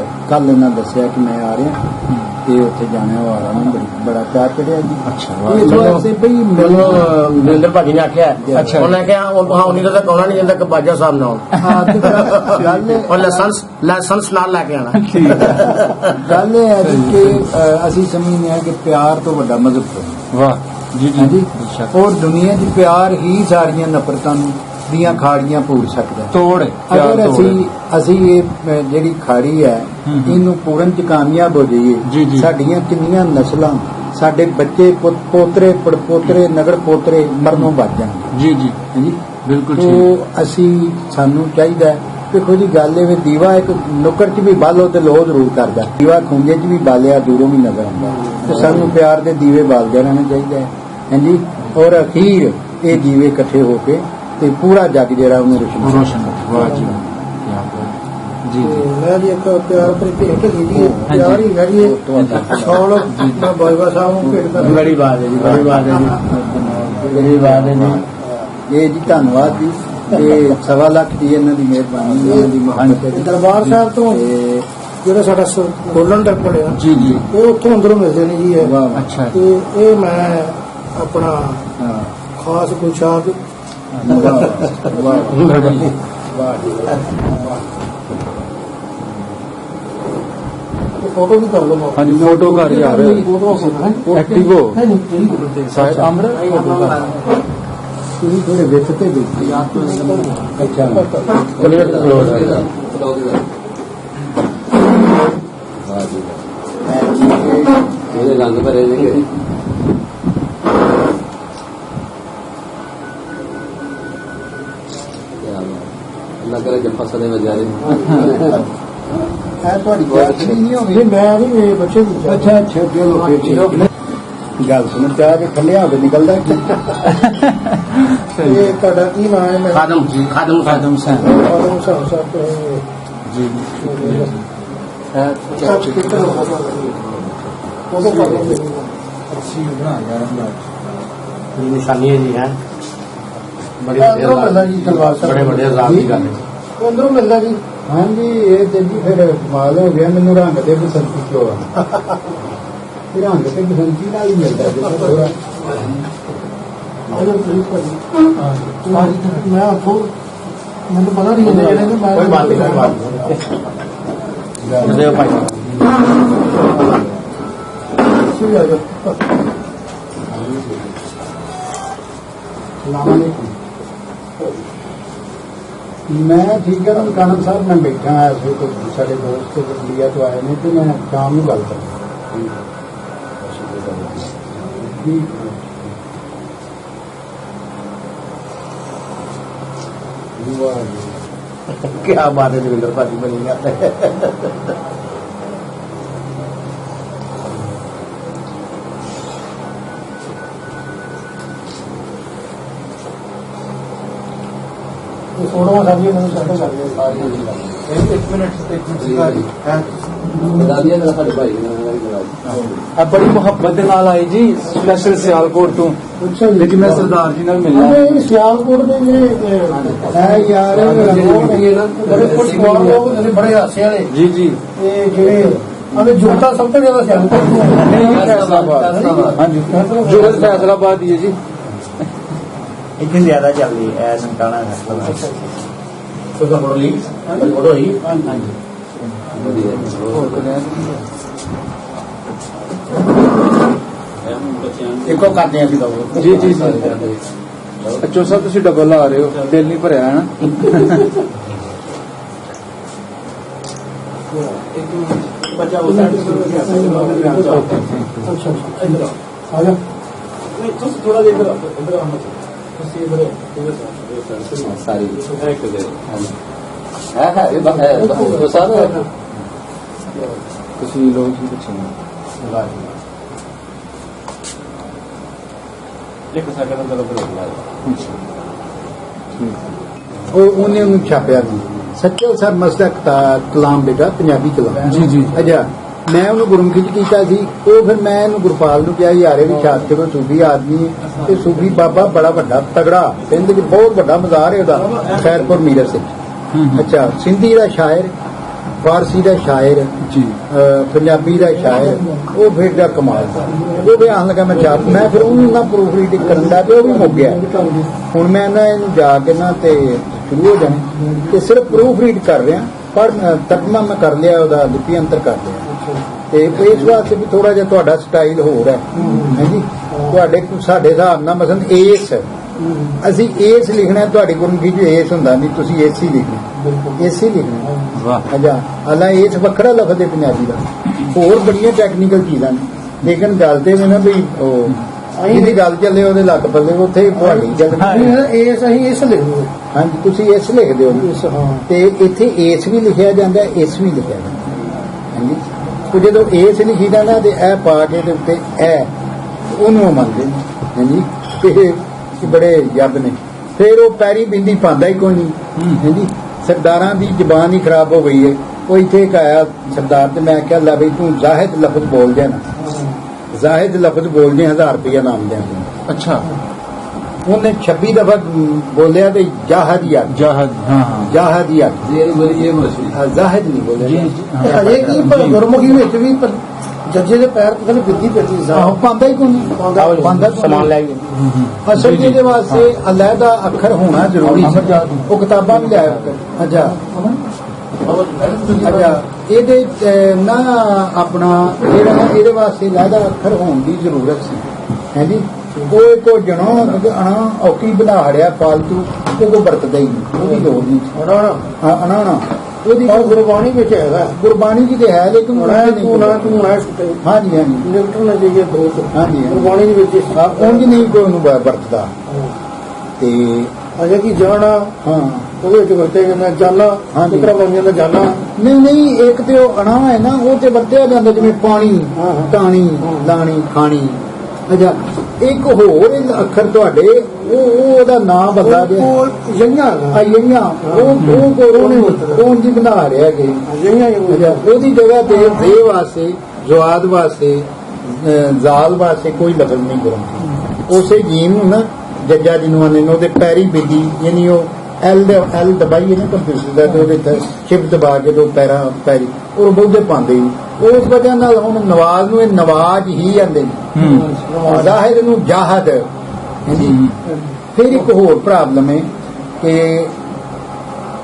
ਇਹਨਾਂ ਦੱਸਿਆ ਕਿ ਮੈਂ ਆ ਰਿਹਾ ਤੇ ਉੱਥੇ ਜਾਣਾ ਉਹ ਆ ਰਹਾ ਹਾਂ, ਬੜਾ ਪਿਆਰ ਚੜਿਆ ਜੀ। ਅੱਛਾ ਇਸ ਵਾਸਤੇ ਬਈ ਮੈਨੂੰ ਨਰਿੰਦਰ ਭਾਜੀ ਨੇ ਆਖਿਆ ਅੱਛਾ। ਉਹਨੇ ਕਿਹਾ ਉਹ ਉਨੀ ਤੱਕ ਆਉਣਾ ਨਹੀਂ ਜਾਂਦਾ ਕਿ ਬਾਜਾ ਸਾਹਿਬ ਨਾਲ ਹਾਂ ਤੇ ਗੱਲ ਉਹ ਲਾਇਸੈਂਸ ਨਾਲ ਲੈ ਕੇ ਆਣਾ। ਗੱਲ ਇਹ ਹੈ ਜੀ ਕਿ ਅਸੀਂ ਸਮਝਦੇ ਹਾਂ ਕਿ ਪਿਆਰ ਤੋਂ ਵੱਡਾ ਮਜ਼ਹਬ ਕੋਈ ਵਾਹ ਜੀ ਜੀ ਹਾਂਜੀ ਬੇਸ਼ੱਕ। ਔਰ ਦੁਨੀਆ 'ਚ ਪਿਆਰ ਹੀ ਸਾਰੀਆਂ ਨਫ਼ਰਤਾਂ ਨੂੰ ਦੀਆਂ ਖਾੜੀਆਂ ਪੂਰ ਸਕਦਾ ਹੈ। ਤੋੜ ਪਿਆਰ ਅਗਰ ਤੋੜ। ਅਸੀਂ ਇਹ ਜਿਹੜੀ ਖਾੜੀ ਹੈ ਇਹਨੂੰ ਪੂਰਨ ਚ ਕਾਮਯਾਬ ਹੋ ਜੀ, ਜਾਈਏ, ਜੀ। ਸਾਡੀਆਂ ਕਿੰਨੀਆਂ ਨਸਲਾਂ, ਸਾਡੇ ਬੱਚੇ ਪੋਤਰੇ ਪੜਪੋਤਰੇ ਨਗਰ ਪੋਤਰੇ ਮਰਨੋਂ ਬਚ ਜਾਣਗੇ ਜੀ ਜੀ ਹਾਂਜੀ। ਬਿਲਕੁਲ ਤੋ ਠੀਕ। ਅਸੀਂ ਸਾਨੂੰ ਚਾਹੀਦਾ ਹੈ, ਦੇਖੋ ਜੀ ਗੱਲ ਇਹ ਵੀ ਦੀਵਾ ਇੱਕ ਨੁੱਕਰ 'ਚ ਵੀ ਬਾਲੋ ਤੇ ਲੋਹ ਜ਼ਰੂਰ ਕਰਦਾ, ਦੀਵਾ ਖੁੰਝੇ 'ਚ ਵੀ ਬਾਲਿਆ ਦੂਰੋਂ ਵੀ ਨਜ਼ਰ ਆਉਂਦਾ, ਤੇ ਸਾਨੂੰ ਪਿਆਰ ਦੇ ਦੀਵੇ ਬਾਲਦੇ ਰਹਿਣਾ ਚਾਹੀਦਾ ਹੈ ਹਾਂਜੀ। ਔਰ ਅਖੀਰ ਇਹ ਦੀਵੇ ਇਕੱਠੇ ਹੋ ਕੇ ਤੇ ਪੂਰਾ ਜੱਗ ਜਿਹੜਾ ਉਹਨੂੰ ਰੋਸ਼ਨ ਰੋਸ਼ਨ ਵਾਹ ਜੀ ਕੀ ਬਾਤ। ਜੀ ਜੀ ਮੈਂ ਜੀ ਇੱਕ ਪਿਆਰ ਭਰੀ ਭੇਟ ਕੀਤੀ ਹੈ, ਪਿਆਰ ਹੀ ਹੈਗੀ ਹੈ ਸ਼ੌਲ ਮੈਂ ਬਾਜਵਾ ਸਾਹਿਬ ਨੂੰ ਭੇਟ ਕਰ ਬੜੀ ਬਾਤ ਹੈ ਜੀ, ਬੜੀ ਬਾਤ ਹੈ ਜੀ, ਬੜੀ ਬਾਤ ਹੈ ਜੀ। ਇਹ ਜੀ ਧੰਨਵਾਦ ਜੀ, ਤੇ 1.25 ਲੱਖ ਦੀ ਇਹਨਾਂ ਦੀ ਮਿਹਰਬਾਨੀ, ਇਹਨਾਂ ਦੀ ਮੁਹੱਬਤ ਹੈ ਜੀ। ਦਰਬਾਰ ਸਾਹਿਬ ਤੋਂ ਤੇ ਜਿਹੜਾ ਸਾਡਾ ਗੋਲਡਨ ਟੈਂਪਲ ਆ ਜੀ ਜੀ ਇਹ ਉੱਥੋਂ ਅੰਦਰੋਂ ਮਿਲਦੇ ਨੇ ਜੀ ਇਹ। ਵਾਹ ਵਾਹ ਅੱਛਾ ਤੇ ਇਹ ਮੈਂ ਆਪਣਾ ਹਾਂ ਖਾਸ ਗੁਲਸ਼ਾਦ ਵਾਹ ਵਾਹ ਵਾਹ ਫੋਟੋ ਵੀ ਕਰ ਲਵਾਂ। ਹਾਂਜੀ ਫੋਟੋ ਕਰ ਯਾਰ ਫੋਟੋ ਕਰਨਾ ਐਕਟਿਵ ਹੋ ਹੈ ਨਹੀਂ ਸਾਹਿਬ ਅਮਰ ਤੁਸੀਂ ਥੋੜੇ ਵਿੱਚ ਤੇ ਦੇਖੀ ਅੱਛਾ ਉਹਦੇ ਰੰਗ ਭਰੇ ਨੇ ਅੱਲਾ ਕਰੇ ਜੱਫਾ ਸਦੇ ਵਜਾਰੇ ਇਹ ਤੁਹਾਡੀ ਗੱਲ ਨਹੀਂ ਹੋਣੀ। ਨਹੀਂ ਮੈਂ ਨਹੀਂ ਇਹ ਬੱਚੇ ਦੀ ਅੱਛਾ ਅੱਛਾ ਚਲੋ ਫਿਰ ਠੀਕ। ਗੱਲ ਸੁਣ ਚਾਹ ਕੇ ਥੱਲੇ ਹੋਵੇ ਨਿਕਲਦਾ ਕੀ? ਇਹ ਤੁਹਾਡਾ ਕੀ ਨਾਮ ਹੈ? ਮੈਂ ਖਾਦਮ ਖਾਦਮ ਖਾਦਮ ਸਿੰਘ ਆਲਮ ਸਾਹਿਬ ਸਾਹਿਬ ਜੀ ਸੱਚ ਕਿੱਥੇ ਫੋਟੋ ਕਰ ਲਵਾਂਗੇ। ਇਹ ਨਿਸ਼ਾਨੀ ਹੈ ਜੀ, ਹੈ ਬੜੀ ਅੰਦਰੋਂ ਮਿਲਦਾ ਜੀ ਤਲਵਾਰ ਸਾਹਿਬ। ਬੜੇ ਬੜੇ ਆਜ਼ਾਦ ਦੀ ਗੱਲ ਹੈ। ਅੰਦਰੋਂ ਮਿਲਦਾ ਜੀ। ਹਾਂਜੀ ਇਹ ਤੇ ਜੀ ਫਿਰ ਕਮਾਲ ਹੋ ਗਿਆ, ਮੈਨੂੰ ਰੰਗ ਤੇ ਬਸੰਤੀ ਕਿਉਂ ਆ? ਫਿਰ ਰੰਗ ਤੇ ਬਸੰਤੀ ਨਾਲ ਹੀ ਮਿਲਦਾ ਜੀ ਥੋੜਾ। ਅਜੇ ਪਲੀਜ਼ ਭਾਜੀ ਮੈਂ ਆਪੋ ਮੈਨੂੰ ਪਤਾ ਨਹੀਂ ਇਹਦੇ ਜਿਹੜੇ ਨੇ ਮੈਂ ਕੋਈ ਬਾਤ ਨਹੀਂ, ਕੋਈ ਬਾਤ ਨਹੀਂ। ਦੇ ਭਾਈ ਸੀ ਆ ਜਾ ਮੈਂ ਠੀਕ ਹੈ, ਕਾਨਨ ਸਾਹਿਬ ਮੈਂ ਬੈਠਾ ਹਾਂ ਇਸ ਵੇਲੇ, ਸਾਡੇ ਦੋਸਤ ਇੰਡੀਆ ਤੋਂ ਆਏ ਨੇ ਤੇ ਮੈਂ ਸ਼ਾਮ ਨੂੰ ਗੱਲ ਕਰਾਂ ਜੀ। ਕੀ ਬਾਤ ਹੈ ਜਵਿੰਦਰ ਭਾਜੀ ਬਣੀ ਗੱਲ ਹੈ। ਇਹ ਫੋਟੋਆਂ ਸਾਡੀਆਂ ਮੈਨੂੰ ਸੈੱਟ ਕਰ ਲਿਆ ਸਾਰੀਆਂ ਜੀ। ਇੱਕ ਮਿੰਟ ਜੀ ਬਦਾਲੀਆ ਮੇਰਾ ਸਾਡੇ ਭਾਈ ਨਾਲ ਆ ਬੜੀ ਮੁਹੱਬਤ ਦੇ ਨਾਲ ਆਈ ਜੀ ਸਪੈਸ਼ਲ ਸਿਆਲਕੋਟ ਤੋਂ। ਅੱਛਾ ਜੀ। ਲੇਕਿਨ ਮੈਂ ਸਰਦਾਰ ਜੀ ਨਾਲ ਮਿਲਣਾ। ਇਹ ਸਿਆਲਕੋਟ ਦੇ ਜਿਹੜੇ ਹੈ ਯਾਰ ਬੜੇ ਫੁੱਟਬਾਲ ਲੋਕ ਜਿਹੜੇ ਬੜੇ ਹਾਸੇ ਵਾਲੇ ਜੀ ਜੀ ਇਹ ਜਿਹੜੇ ਆਵੇ ਜੋਤਾ ਸਭ ਤੋਂ ਜ਼ਿਆਦਾ ਸਿਆਲਕੋਟ ਤੋਂ ਹੈ। ਨਹੀਂ ਫੈਸਲਾਬਾਦ ਹਾਂਜੀ ਜੁਗਲ ਫੈਸਲਾਬਾਦ ਹੀ ਹੈ ਜੀ। ਇੱਥੇ ਜ਼ਿਆਦਾ ਚੱਲਦੀ ਹੈ ਨਨਕਾਣਾ ਫੈਸਲਾ। ਤੁਸੀਂ ਫੋਟੋ ਲਈ ਫੋਟੋ ਹੀ ਇੱਕੋ ਕਰਦੇ ਆ ਅਸੀਂ ਦੋ। ਜੀ ਜੀ ਜੀ ਅੱਛਾ ਸਾਹਿਬ ਤੁਸੀਂ ਡਬਲ ਲਾ ਰਹੇ ਹੋ, ਦਿਲ ਨਹੀਂ ਭਰਿਆ ਹੈ ਨਾ। ਬੱਚਾ ਉਸ ਸਾਈਡ ਅੱਛਾ ਇੱਧਰ ਆ ਜਾ। ਨਹੀਂ ਤੁਸੀਂ ਥੋੜਾ ਜਿਹਾ ਇੱਧਰ ਆਉਣਾ ਤੁਸੀਂ ਇੱਧਰ ਸਾਰੀ ਹੈ ਇਹ ਬਾਤ ਹੈ तो सर ਤੁਸੀਂ ਲੋਕ ਜੀ ਪੁੱਛੋ ਇੱਕ ਸੈਕਿੰਡ ਅੰਦਰ ਰੋਕ ਲਾ ਉਹ ਉਹਨੇ ਉਹਨੂੰ ਛਾਪਿਆ ਨਹੀਂ ਸੱਚੇ ਸਰ ਮਸਦਾ ਕਲਾਮ ਬੇਟਾ ਪੰਜਾਬੀ ਕਲਾਮ ਜੀ ਜੀ ਅੱਛਾ ਮੈਂ ਉਹਨੂੰ ਗੁਰਮੁਖੀ ਚ ਕੀਤਾ ਸੀ ਉਹ ਫਿਰ ਮੈਂ ਇਹਨੂੰ ਗੁਰਪਾਲ ਨੂੰ ਕਿਹਾ ਯਾਰ ਇਹ ਵੀ ਛਾਪ ਚਲੋ ਸੂਫੀ ਆਦਮੀ ਹੈ ਤੇ ਸੂਫੀ ਬਾਬਾ ਬੜਾ ਵੱਡਾ ਤਗੜਾ ਪਿੰਡ ਵਿੱਚ ਬਹੁਤ ਵੱਡਾ ਮਜ਼ਾਰ ਹੈ ਉਹਦਾ ਖੈਰਪੁਰ ਮੀਰ ਸਿੰਘ ਅੱਛਾ ਸਿੰਧੀ ਦਾ ਸ਼ਾਇਰ ਫਾਰਸੀ ਦਾ ਸ਼ਾਇਰ ਜੀ ਪੰਜਾਬੀ ਦਾ ਸ਼ਾਇਰ ਉਹ ਫਿਰ ਦਾ ਕਮਾਲ ਦਾ ਉਹ ਬਿਆਨ ਲਗਾ ਮੈਂ ਛਾਪ ਮੈਂ ਫਿਰ ਉਹਨੂੰ ਨਾ ਪ੍ਰੂਫ ਰੀਡਿੰਗ ਕਰਨ ਦਾ ਤੇ ਉਹ ਵੀ ਮੁੱਕ ਗਿਆ ਹੁਣ ਮੈਂ ਨਾ ਇਹਨੂੰ ਜਾ ਕੇ ਨਾ ਤੇ ਸ਼ੁਰੂ ਹੋ ਜਾਣਾ ਤੇ ਸਿਰਫ ਪ੍ਰੂਫ ਰੀਡ ਕਰ ਰਿਹਾ ਪਰ ਤਰਜਮਾ ਮੈਂ ਕਰ ਲਿਆ ਉਹਦਾ ਲਿਪੀ ਅੰਤਰ ਕਰ ਲਿਆ ਤੇ ਇਸ ਵਾਸਤੇ ਵੀ ਥੋੜਾ ਜਿਹਾ ਤੁਹਾਡਾ ਸਟਾਈਲ ਹੋਰ ਹੈ ਹਾਂਜੀ ਤੁਹਾਡੇ ਸਾਡੇ ਹਿਸਾਬ ਨਾਲ ਮਸਲਨ ਏਸ ਅਸੀਂ ਏਸ ਲਿਖਣਾ ਤੁਹਾਡੀ ਗੁਰਮੁਖੀ ਚ ਏਸ ਹੁੰਦਾ ਨਹੀਂ ਤੁਸੀਂ ਏਸੀ ਲਿਖਣਾ ਏਸੀ ਲਿਖਣਾ ਵਾਹ ਅੱਛਾ ਹਾਲਾਂ ਏਸ ਵੱਖਰਾ ਲਫ਼ਜ਼ ਹੈ ਪੰਜਾਬੀ ਦਾ ਹੋਰ ਬੜੀਆਂ ਟੈਕਨੀਕਲ ਚੀਜ਼ਾਂ ਨੇ ਲੇਕਿਨ ਗੱਲ ਤੇ ਵੀ ਨਾ ਵੀ ਉਹ ਜਿਹਦੀ ਗੱਲ ਚੱਲੇ ਉਹਦੇ ਲੱਗ ਪੱਲੇ ਉੱਥੇ ਤੁਹਾਡੀ ਗੱਲ ਇਸ ਅਸੀਂ ਇਸ ਲਿਖਦੇ ਹਾਂਜੀ ਤੁਸੀਂ ਇਸ ਲਿਖਦੇ ਹੋ ਇਸ ਹਾਂ ਤੇ ਇੱਥੇ ਏਸ ਵੀ ਲਿਖਿਆ ਜਾਂਦਾ ਇਸ ਵੀ ਲਿਖਿਆ ਜਾਂਦਾ ਹਾਂਜੀ ਉਹ ਜਦੋਂ ਏਸ ਲਿਖੀਦਾ ਨਾ ਤੇ ਇਹ ਪਾ ਕੇ ਦੇ ਉੱਤੇ ਇਹ ਉਹਨੂੰ ਮੰਨਦੇ ਨੇ ਹਾਂਜੀ ਇਹ ਬੜੇ ਯੱਬ ਨੇ ਫਿਰ ਉਹ ਪੈਰੀ ਬਿੰਦੀ ਪਾਉਂਦਾ ਹੀ ਕੋਈ ਨਹੀਂ ਹਾਂਜੀ ਸਰਦਾਰਾਂ ਦੀ ਜ਼ਬਾਨ ਹੀ ਖਰਾਬ ਹੋ ਗਈ ਹੈ ਉਹ ਇੱਥੇ ਇੱਕ ਆਇਆ ਸਰਦਾਰ ਤੇ ਮੈਂ ਕਿਹਾ ਲੈ ਬਈ ਤੂੰ ਜ਼ਾਹਿਦ ਲਫ਼ਜ਼ ਬੋਲ ਦੇ ਨਾ ਜ਼ਾਹਿਦ ਲਫ਼ਜ਼ ਬੋਲ ਦੇ 1000 ਰੁਪਇਆ ਨਾਮ ਦੇ ਅੱਛਾ ਉਹਨੇ 26 ਦਫਾ ਬੋਲਿਆ ਤੇ ਜਾਹਦ ਯਾਰ ਜਹਾਦ ਹਾਂ ਹਾਂ ਜਾਹਦ ਯਾਰ ਇਹ ਮੇਰੀ ਇਹ ਮਸਲੀ ਜ਼ਾਹਿਦ ਨਹੀਂ ਬੋਲਿਆ ਜੀ ਜੀ ਅਜੇ ਕੀ ਪਰ ਗੁਰਮੁਖੀ ਵਿੱਚ ਵੀ ਜੱਜੇ ਦੇ ਪੈਰ ਤੋਂ ਬਿੱਦੀ ਪੈਂਦੀ ਆਹੋ ਪਾਉਂਦਾ ਹੀ ਕੋਈ ਨਹੀਂ ਪਾਉਂਦਾ ਸਮਾਨ ਲੈ ਗਏ ਅਸਲ ਜੀ ਦੇ ਵਾਸਤੇ ਅਲੱਗਾ ਅੱਖਰ ਹੋਣਾ ਜ਼ਰੂਰੀ ਸੀ ਉਹ ਕਿਤਾਬਾਂ ਵੀ ਲਿਆਇਆ ਅੱਛਾ ਅੱਛਾ ਇਹਦੇ ਨਾ ਆਪਣਾ ਜਿਹੜਾ ਨਾ ਇਹਦੇ ਵਾਸਤੇ ਅਲੱਗਾ ਅੱਖਰ ਹੋਣ ਦੀ ਜ਼ਰੂਰਤ ਸੀ ਹੈਂਜੀ ਕੋਈ ਕੋ ਜਣੋ ਅਣਾ ਔਕੀ ਬਣਾ ਹੜਿਆ ਫਾਲਤੂ ਉਹ ਵਰਤਦਾ ਹੀ ਨਹੀਂ ਉਹਦੀ ਲੋੜ ਨਹੀਂ ਅਣਾ ਉਹਦੀ ਗੁਰਬਾਣੀ ਵਿੱਚ ਹੈਗਾ ਗੁਰਬਾਣੀ ਜੀ ਤੇ ਹੈ ਲੇਕਿਨ ਤੂੰ ਨਾ ਸੁਟੇ ਹਾਂਜੀ ਹਾਂਜੀ ਨਿਕਟਰ ਨਾ ਜਾਈਏ ਦੋ ਹਾਂਜੀ ਗੁਰਬਾਣੀ ਦੇ ਵਿੱਚ ਉਂਝ ਨਹੀਂ ਕੋਈ ਉਹਨੂੰ ਵਰਤਦਾ ਤੇ ਅਜੇ ਕੀ ਜਾਣਾ ਹਾਂ ਉਹਦੇ ਵਿੱਚ ਵਰਤੇ ਜਾਂਦਾ ਜਾਨਾ ਹਾਂਜੀ। ਕਿਤਰਾ ਬਣ ਜਾਂਦਾ ਜਾਨਾ ਨਹੀਂ ਇੱਕ ਤੇ ਉਹ ਅਣਾ ਹੈ ਨਾ ਉਹ ਤੇ ਵਰਤਿਆ ਜਾਂਦਾ ਜਿਵੇਂ ਪਾਣੀ ਟਾਣੀ ਲਾਣੀ ਖਾਣੀ ਅੱਛਾ ਇੱਕ ਹੋਰ ਅੱਖਰ ਤੁਹਾਡੇ ਉਹ ਉਹਦਾ ਨਾਮ ਬਦਲਾ ਗਿਆ ਉਹ ਜੰਗਾ ਆਈਆਂ ਉਹ ਜੀ ਬਣਾ ਰਿਹਾ ਕਿ ਜੰਗਾ ਅੱਛਾ ਉਹਦੀ ਜਗ੍ਹਾ ਤੇ ਦੇ ਵਾਸਤੇ ਜਵਾਦ ਵਾਸਤੇ ਜ਼ਾਲ ਵਾਸਤੇ ਕੋਈ ਲਫ਼ਜ਼ ਨਹੀਂ ਕਰਨਾ ਉਸੇ ਜੀਮ ਨੂੰ ਨਾ ਜੱਜਾ ਜਿਹਨੂੰ ਆਨੇ ਨੇ ਉਹਦੇ ਪੈਰੀ ਬੀਜੀ ਯਾਨੀ ਉਹ ਐਲ ਦਬਾਈਏ ਨਾ ਕੰਪਿਊਟਰ ਦਾ ਤੇ ਉਹਦੇ ਤੇ ਸ਼ਿਫਟ ਦਬਾ ਕੇ ਦੋ ਪੈਰੀ ਉਹ ਬਹੁਤੇ ਪਾਉਂਦੇ ਹੀ ਉਸ ਵਜ੍ਹਾ ਨਾਲ ਹੁਣ ਨਵਾਜ਼ ਨੂੰ ਇਹ ਨਵਾਜ਼ ਹੀ ਆਂਦੇ ਨੇ ਜ਼ਾਹਿਦ ਨੂੰ ਜਾਹਦ ਹਾਂਜੀ ਫਿਰ ਇੱਕ ਹੋਰ ਪ੍ਰੋਬਲਮ ਹੈ ਕਿ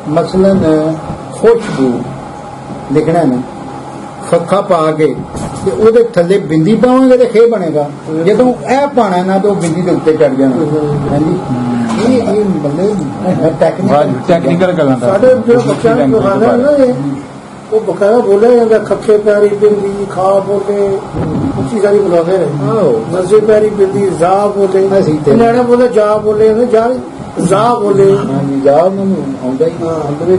ਮਸਲਨ ਖੁਸ਼ਬੂ ਲਿਖਣਾ ਨਾ ਫੱਖਾ ਪਾ ਕੇ ਤੇ ਉਹਦੇ ਥੱਲੇ ਬਿੰਦੀ ਪਾਵਾਂਗੇ ਤੇ ਖੇ ਬਣੇਗਾ ਜਦੋਂ ਇਹ ਪਾਣਾ ਨਾ ਤੇ ਉਹ ਬਿੰਦੀ ਦੇ ਉੱਤੇ ਚੜ ਜਾਣਾ ਹਾਂਜੀ ਇਹ ਬੰਦੇ ਟੈਕਨੀਕਲ ਗੱਲਾਂ ਦਾ ਸਾਡੇ ਜੋ ਬੱਚਿਆਂ ਨੂੰ ਦਿਖਾਣਾ ਨਾ ਇਹ ਉਹ ਬਕਾਇਆ ਬੋਲਿਆ ਜਾਂਦਾ ਖੱਖੇ ਪੈਰੀ ਬਿੰਦੀ ਖਾ ਬੋਲੇ ਉੱਚੀ ਸਾਰੀ ਬੁਲਾਉਂਦੇ ਨੇ ਨਜ਼ੇ ਪੈਰੀ ਬਿੰਦੀ ਜਾ ਬੋਲੇ ਅਸੀਂ ਤੇ ਨਿਆਣੇ ਬੋਲੇ ਜਾ ਬੋਲੇ ਜਾ ਬੋਲੇ ਹਾਂਜੀ ਜਾ ਮੈਨੂੰ ਆਉਂਦਾ ਹੀ ਅੰਦਰ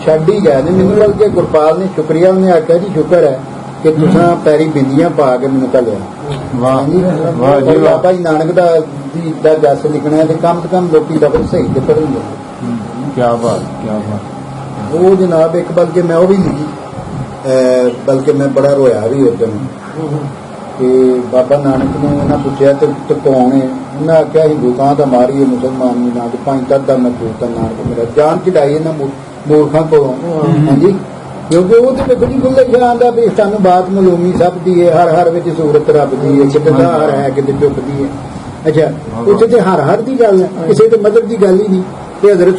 ਛੱਡ ਹੀ ਗਏ ਨੇ ਮੈਨੂੰ ਬਲਕਿ ਗੁਰਪਾਲ ਨੇ ਸ਼ੁਕਰੀਆ ਉਹਨੇ ਆਖਿਆ ਜੀ ਸ਼ੁਕਰ ਹੈ ਕਿ ਤੁਸੀਂ ਪੈਰੀ ਬਿੰਦੀਆਂ ਪਾ ਕੇ ਮੈਨੂੰ ਘੱਲਿਆ ਵਾਹ ਵਾਹ ਜੀ ਵਾਹ ਭਾਈ ਨਾਨਕ ਦਾ ਜਸ ਲਿਖਣਾ ਤੇ ਕਮ ਤੋਂ ਕਮ ਲੋਕੀ ਲਫ਼ਜ਼ ਸਹੀ ਤੇ ਪੜ੍ਹਨਗੇ ਕੀ ਬਾਤ ਉਹ ਜਨਾਬ ਇੱਕ ਬਲਕਿ ਮੈਂ ਉਹ ਵੀ ਲਿਖੀ ਬਲਕਿ ਮੈਂ ਬੜਾ ਰੋਇਆ ਵੀ ਉਸ ਦਿਨ ਕਿ ਬਾਬਾ ਨਾਨਕ ਨੂੰ ਉਹਨਾਂ ਪੁੱਛਿਆ ਤੇ ਕੌਣ ਹੈ ਉਹਨਾਂ ਆਖਿਆ ਹਿੰਦੂ ਤਾਂ ਦਾ ਮਾਰੀਏ ਮੁਸਲਮਾਨ ਨੂੰ ਨਾ ਪੰਜ ਤੱਕ ਦਾ ਮਜ਼ਦੂਰ ਤਾਂ ਨਾਨਕ ਮੇਰਾ ਜਾਨ ਚੜਾਈ ਇਹਨਾਂ ਮੂਰਖਾਂ ਕੋਲੋਂ ਹਾਂਜੀ ਕਿਉਂਕਿ ਉਹਦੇ ਵਿੱਚ ਬੜੀ ਗੁੱਲ ਲਿਖਿਆ ਆਂਦਾ ਵੀ ਸਾਨੂੰ ਬਾਤ ਮਲੂਮੀ ਸਭ ਦੀ ਹੈ ਹਰ ਵਿੱਚ ਸੂਰਤ ਰੱਬ ਦੀ ਹੈ ਕਿਤੇ ਹਰ ਹੈ ਕਿਤੇ ਝੁਕਦੀ ਹੈ ਅੱਛਾ ਉੱਥੇ ਤੇ ਹਰ ਦੀ ਗੱਲ ਹੈ ਕਿਸੇ ਤੇ ਮਦਦ ਦੀ ਗੱਲ ਹੀ ਨਹੀਂ ਤੇ ਹਜ਼ਰਤ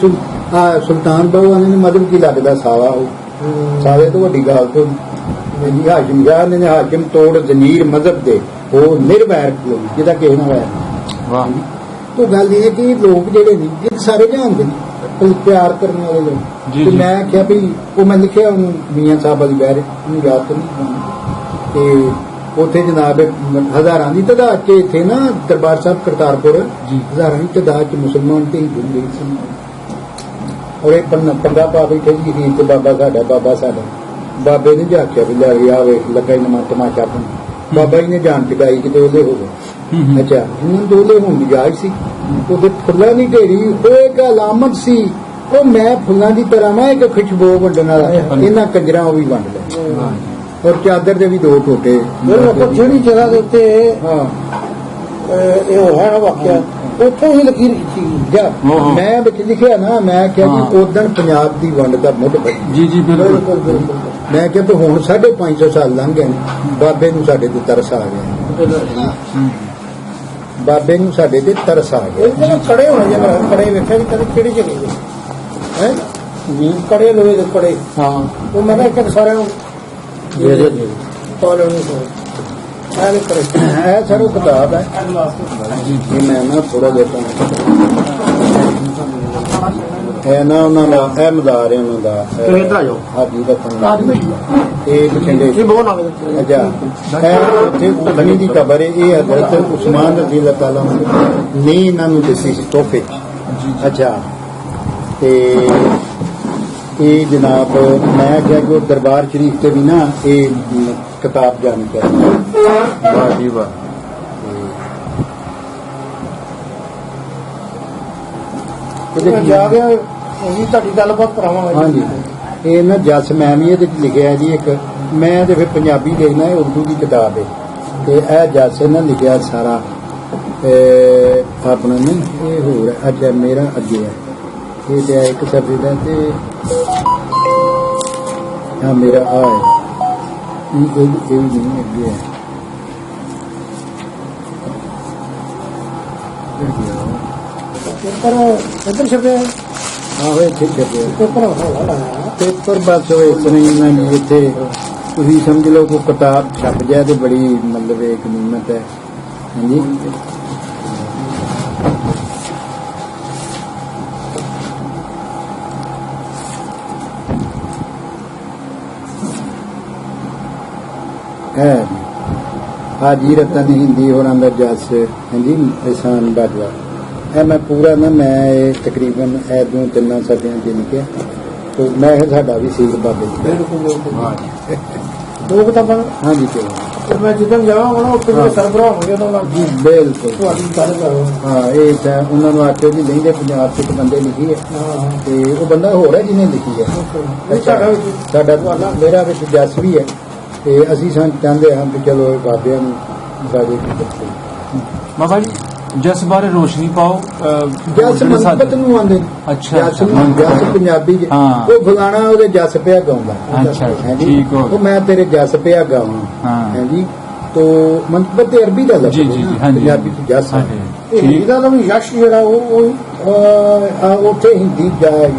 ਸੁਲਤਾਨ ਬਾਹੂ ਨੇ ਮਦਦ ਕੀ ਲੱਗਦਾ ਸਾਵਾ ਉਹ ਸਾਵੇ ਤੋਂ ਵੱਡੀ ਗੱਲ ਤੋਂ ਜੀ ਹਾਜਮ ਸ਼ਾਹ ਨੇ ਹਾਜਮ ਤੋੜ ਜ਼ਮੀਰ ਮਜ਼ਹਬ ਦੇ ਉਹ ਨਿਰਵੈਰ ਜਿਹਦਾ ਕਿਸੇ ਨਾਲ ਹੈ ਵਾਹ ਤੋ ਗੱਲ ਇਹ ਹੈ ਕਿ ਲੋਕ ਜਿਹੜੇ ਨੇ ਇਹ ਸਾਰੇ ਜਾਣਦੇ ਨੇ ਪਿਆਰ ਕਰਨ ਵਾਲੇ ਲੋਕ ਤੇ ਮੈਂ ਕਿਹਾ ਵੀ ਉਹ ਮੈਂ ਲਿਖਿਆ ਉਹਨੂੰ ਮੀਆਂ ਸਾਹਿਬ ਵਾਲੀ ਬਹਿਰ ਉਹਨੂੰ ਯਾਦ ਤਾਂ ਨਹੀਂ ਤੇ ਉੱਥੇ ਜਨਾਬ ਹਜ਼ਾਰਾਂ ਦੀ ਤਾਦਾਦ ਚ ਇੱਥੇ ਨਾ ਦਰਬਾਰ ਸਾਹਿਬ ਕਰਤਾਰਪੁਰ ਹਜ਼ਾਰਾਂ ਦੀ ਤਾਦਾਦ ਚ ਮੁਸਲਮਾਨ ਤੇ ਹਿੰਦੂ ਮਿਲੇ ਸੀ ਔਰ ਇਹ ਪੰਗਾ ਪਾ ਬੈਠੇ ਜੀ ਰੀਤ ਬਾਬਾ ਸਾਡਾ ਬਾਬਾ ਸਾਡਾ ਬਾਬੇ ਨੇ ਆਖਿਆ ਵੀ ਲੈ ਆ ਵੇਖ ਲੱਗਾ ਹੀ ਨਮਾ ਤਮਾਸ਼ਾ ਬਾਬਾ ਜੀ ਨੇ ਜਾਨ ਟਿਕਾਈ ਕਿਤੇ ਉਹਦੇ ਹੋ ਗਏ। ਅੱਛਾ ਹੁਣ ਦੋਲੇ ਹੋਣ ਦੀ ਜਾਇਜ਼ ਸੀ, ਉਹਦੇ ਫੁੱਲਾਂ ਦੀ ਢੇਰੀ ਉਹ ਇੱਕ ਅਲਾਮਤ ਸੀ। ਉਹ ਮੈਂ ਫੁੱਲਾਂ ਦੀ ਤਰ੍ਹਾਂ ਮੈਂ ਇੱਕ ਖੁਸ਼ਬੂ ਵੰਡਣ ਵਾਲਾ, ਇਹਨਾਂ ਕੰਜਰਾਂ ਉਹ ਵੀ ਵੰਡ ਲੈ। ਔਰ ਚਾਦਰ ਦੇ ਵੀ 2 ਟੋਟੇ। ਬਿਲਕੁਲ ਜਿਹੜੀ ਜਗ੍ਹਾ ਦੇ ਉੱਤੇ ਹਾਂ ਇਹ ਹੋਇਆ ਨਾ ਵਾਕਿਆ, ਉੱਥੋਂ ਹੀ ਲਕੀਰ ਖਿੱਚੀ ਗਈ। ਜਾਂ ਮੈਂ ਵਿੱਚ ਲਿਖਿਆ ਨਾ, ਮੈਂ ਕਿਹਾ ਜੀ ਉਦੋਂ ਪੰਜਾਬ ਦੀ ਵੰਡ ਦਾ ਮੁੱਢ ਪਈ। ਜੀ ਜੀ ਬਿਲਕੁਲ ਬਿਲਕੁਲ ਬਿਲਕੁਲ ਮੈਂ ਕਿਹਾ ਵੀ ਹੁਣ 550 ਸਾਲ ਲੰਘ ਗਏ ਨੇ, ਬਾਬੇ ਨੂੰ ਸਾਡੇ ਤੇ ਤਰਸ ਆ ਗਿਆ। ਬਾਬੇ ਨੂੰ ਸਾਡੇ ਤੇ ਤਰਸ ਆ ਗਿਆ। ਇਹ ਜਿਹੜੇ ਕੜੇ ਹੋਣੇ ਜਨਾ ਕੜੇ ਵੇਖਿਆ ਵੀ ਕਦੇ ਕਿਹੜੀ ਜਗ੍ਹਾ ਦੇ ਹੈ ਜੀ, ਕੜੇ ਲੋਹੇ ਦੇ ਕੜੇ। ਹਾਂ ਉਹ ਮੈਂ ਕਿਹਾ ਇੱਕ ਸਾਰਿਆਂ ਨੂੰ ਤੋਲੇ ਨਹੀਂ ਸੋ ਐ ਨਹੀਂ ਕਰੇ। ਇਹ ਸਰ ਉਹ ਕਿਤਾਬ ਹੈ, ਇਹ ਮੈਂ ਨਾ ਥੋੜਾ ਜਿਹਾ ਇਹ ਨਾ ਉਹਨਾਂ ਦਾ ਇਹ ਮਦਾਰ ਹੈ ਉਹਨਾਂ ਦਾ ਤੁਸੀਂ ਇੱਧਰ ਆ ਜਾਓ। ਹਾਜੀ ਦਾ ਪੰਨਾ ਇਹ ਬਠਿੰਡੇ ਇਹ ਬਹੁਤ ਨਾਮ ਅੱਛਾ ਇਹ ਉੱਥੇ ਬਣੀ ਦੀ ਕਬਰ ਹੈ। ਇਹ ਹਜ਼ਰਤ ਉਸਮਾਨ ਰਜ਼ੀ ਅੱਲਾਹ ਤਾਲਾ ਨੇ ਇਹਨਾਂ ਨੂੰ ਦਿੱਤੀ ਸੀ ਤੋਹਫੇ। ਅੱਛਾ ਤੇ ਇਹ ਜਨਾਬ ਮੈਂ ਕਿਹਾ ਕਿ ਉਹ ਦਰਬਾਰ ਸ਼ਰੀਫ ਤੇ ਵੀ ਨਾ ਇਹ ਕਿਤਾਬ ਜਾਣੀ ਚਾਹੀਦੀ। ਵਾਹ ਜੀ ਵਾਹ। ਮੈਂ ਜਾ ਗਿਆ ਉਹਦੀ ਤੁਹਾਡੀ ਗੱਲਬਾਤ ਕਰਾਵਾਂਗਾ ਹਾਂਜੀ ਇਹ ਨਾ ਜਸ ਮੈਂ ਵੀ ਇਹਦੇ ਚ ਲਿਖਿਆ ਜੀ ਇੱਕ, ਮੈਂ ਤੇ ਫਿਰ ਪੰਜਾਬੀ ਦੇਖਣਾ ਇਹ ਉਰਦੂ ਦੀ ਕਿਤਾਬ ਹੈ ਤੇ ਇਹ ਜਸ ਨੇ ਲਿਖਿਆ ਸਾਰਾ ਆਪਣਾ ਨਹੀਂ ਇਹ ਹੋਰ ਅੱਛਾ ਮੇਰਾ ਅੱਗੇ ਹੈ ਇਹ ਤੇ ਇੱਕ ਸਬਜ਼ੀ ਦਾ ਤੇ ਆ ਮੇਰਾ ਆ ਹੈ ਇਹ ਵੀ ਨਹੀਂ ਅੱਗੇ ਹੈ ਪਰ ਇੱਧਰ ਛੱਡਿਆ ਆਹੋ ਇੱਥੇ ਛੱਡਿਆ ਪੇਪਰ ਹੌਲਾ ਲਾਇਆ ਪੇਪਰ ਬਸ ਉਹ ਇਸ ਤਰ੍ਹਾਂ ਹੀ ਨਾ ਜੀ ਇੱਥੇ ਤੁਸੀਂ ਸਮਝ ਲਓ ਕੋਈ ਕਿਤਾਬ ਛਪ ਜਾਏ ਤੇ ਬੜੀ ਮਤਲਬ ਇੱਕ ਨਿਮਤ ਹੈ। ਹਾਂਜੀ ਹੈ ਹਾਜੀ ਰਤਨ ਹਿੰਦੀ ਹੋਰਾਂ ਦਾ ਜਸ ਹਾਂਜੀ ਇਹਸਾਨ ਬਾਜਵਾ ਇਹ ਮੈਂ ਪੂਰਾ ਨਾ ਮੈਂ ਇਹ ਤਕਰੀਬਨ ਇਹ 2-3 ਸਦੀਆਂ ਚ ਲਿਖਿਆ ਤੇ ਮੈਂ ਇਹ ਸਾਡਾ ਵੀ ਸੀਲ ਬਾਬੇ ਜੀ ਦੋ ਕਿਤਾਬਾਂ ਹਾਂਜੀ ਚਲੋ ਤੇ ਮੈਂ ਜਦੋਂ ਜਾਵਾਂਗਾ ਨਾ ਉੱਥੇ ਮੇਰੇ ਸਰਬਰਾਹ ਹੋਣਗੇ ਉਹਨਾਂ ਨਾਲ ਜੀ ਬਿਲਕੁਲ ਤੁਹਾਡੀ ਗੱਲ ਕਰੋ। ਹਾਂ ਇਹ ਤਾਂ ਉਹਨਾਂ ਨੂੰ ਆਖਿਓ ਜੀ ਲੈਂਦੇ ਪੰਜਾਬ ਚ ਇੱਕ ਬੰਦੇ ਲਿਖੀ ਹੈ ਹਾਂ ਤੇ ਉਹ ਬੰਦਾ ਹੋਰ ਹੈ ਜਿਹਨੇ ਲਿਖੀ ਹੈ ਇਹ ਤੁਹਾਡਾ ਸਾਡਾ ਮੇਰਾ ਵਿੱਚ ਜਸ ਵੀ ਹੈ ਤੇ ਅਸੀਂ ਚਾਹੁੰਦੇ ਹਾਂ ਵੀ ਚਲੋ ਇਹ ਬਾਬਿਆਂ ਨੂੰ ਰਾਜੇ ਦੀ ਬੱਚੇ ਬਾਬਾ ਜੀ ਜਸ ਬਾਰੇ ਰੋਸ਼ਨੀ ਪਾਓ। ਜਸ ਜਿਹੜੇ ਸਾਡੇ- ਮੰਤਬਤ ਨੂੰ ਆਉਂਦੇ ਨੇ। ਅੱਛਾ, ਜਸ ਨੂੰ ਜਸ ਪੰਜਾਬੀ ਚ ਹਾਂ। ਉਹ ਫਲਾਣਾ ਉਹਦੇ ਜਸ ਪਿਆ ਗਾਉਂਦਾ ਅੱਛਾ, ਹਾਂਜੀ। ਠੀਕ ਹੋ ਗਿਆ। ਉਹ ਮੈਂ ਤੇਰੇ ਜਸ ਪਿਆ ਗਾਵਾਂ ਹਾਂ। ਹਾਂਜੀ ਤੋ ਮੰਤਬਤ ਤੇ ਅਰਬੀ ਦਾ ਲਫ਼ਜ਼ ਜੀ, ਹੈ ਜੀ, ਨਾ, ਜੀ, ਹਾਂਜੀ। ਪੰਜਾਬੀ ਚ ਜਸ ਹੈ। ਹਾਂਜੀ ਹਿੰਦੀ ਠੀਕ ਦਾ ਤਾਂ ਵੀ ਯਸ਼ ਜਿਹੜਾ ਉਹ ਉੱਥੇ ਹਿੰਦੀ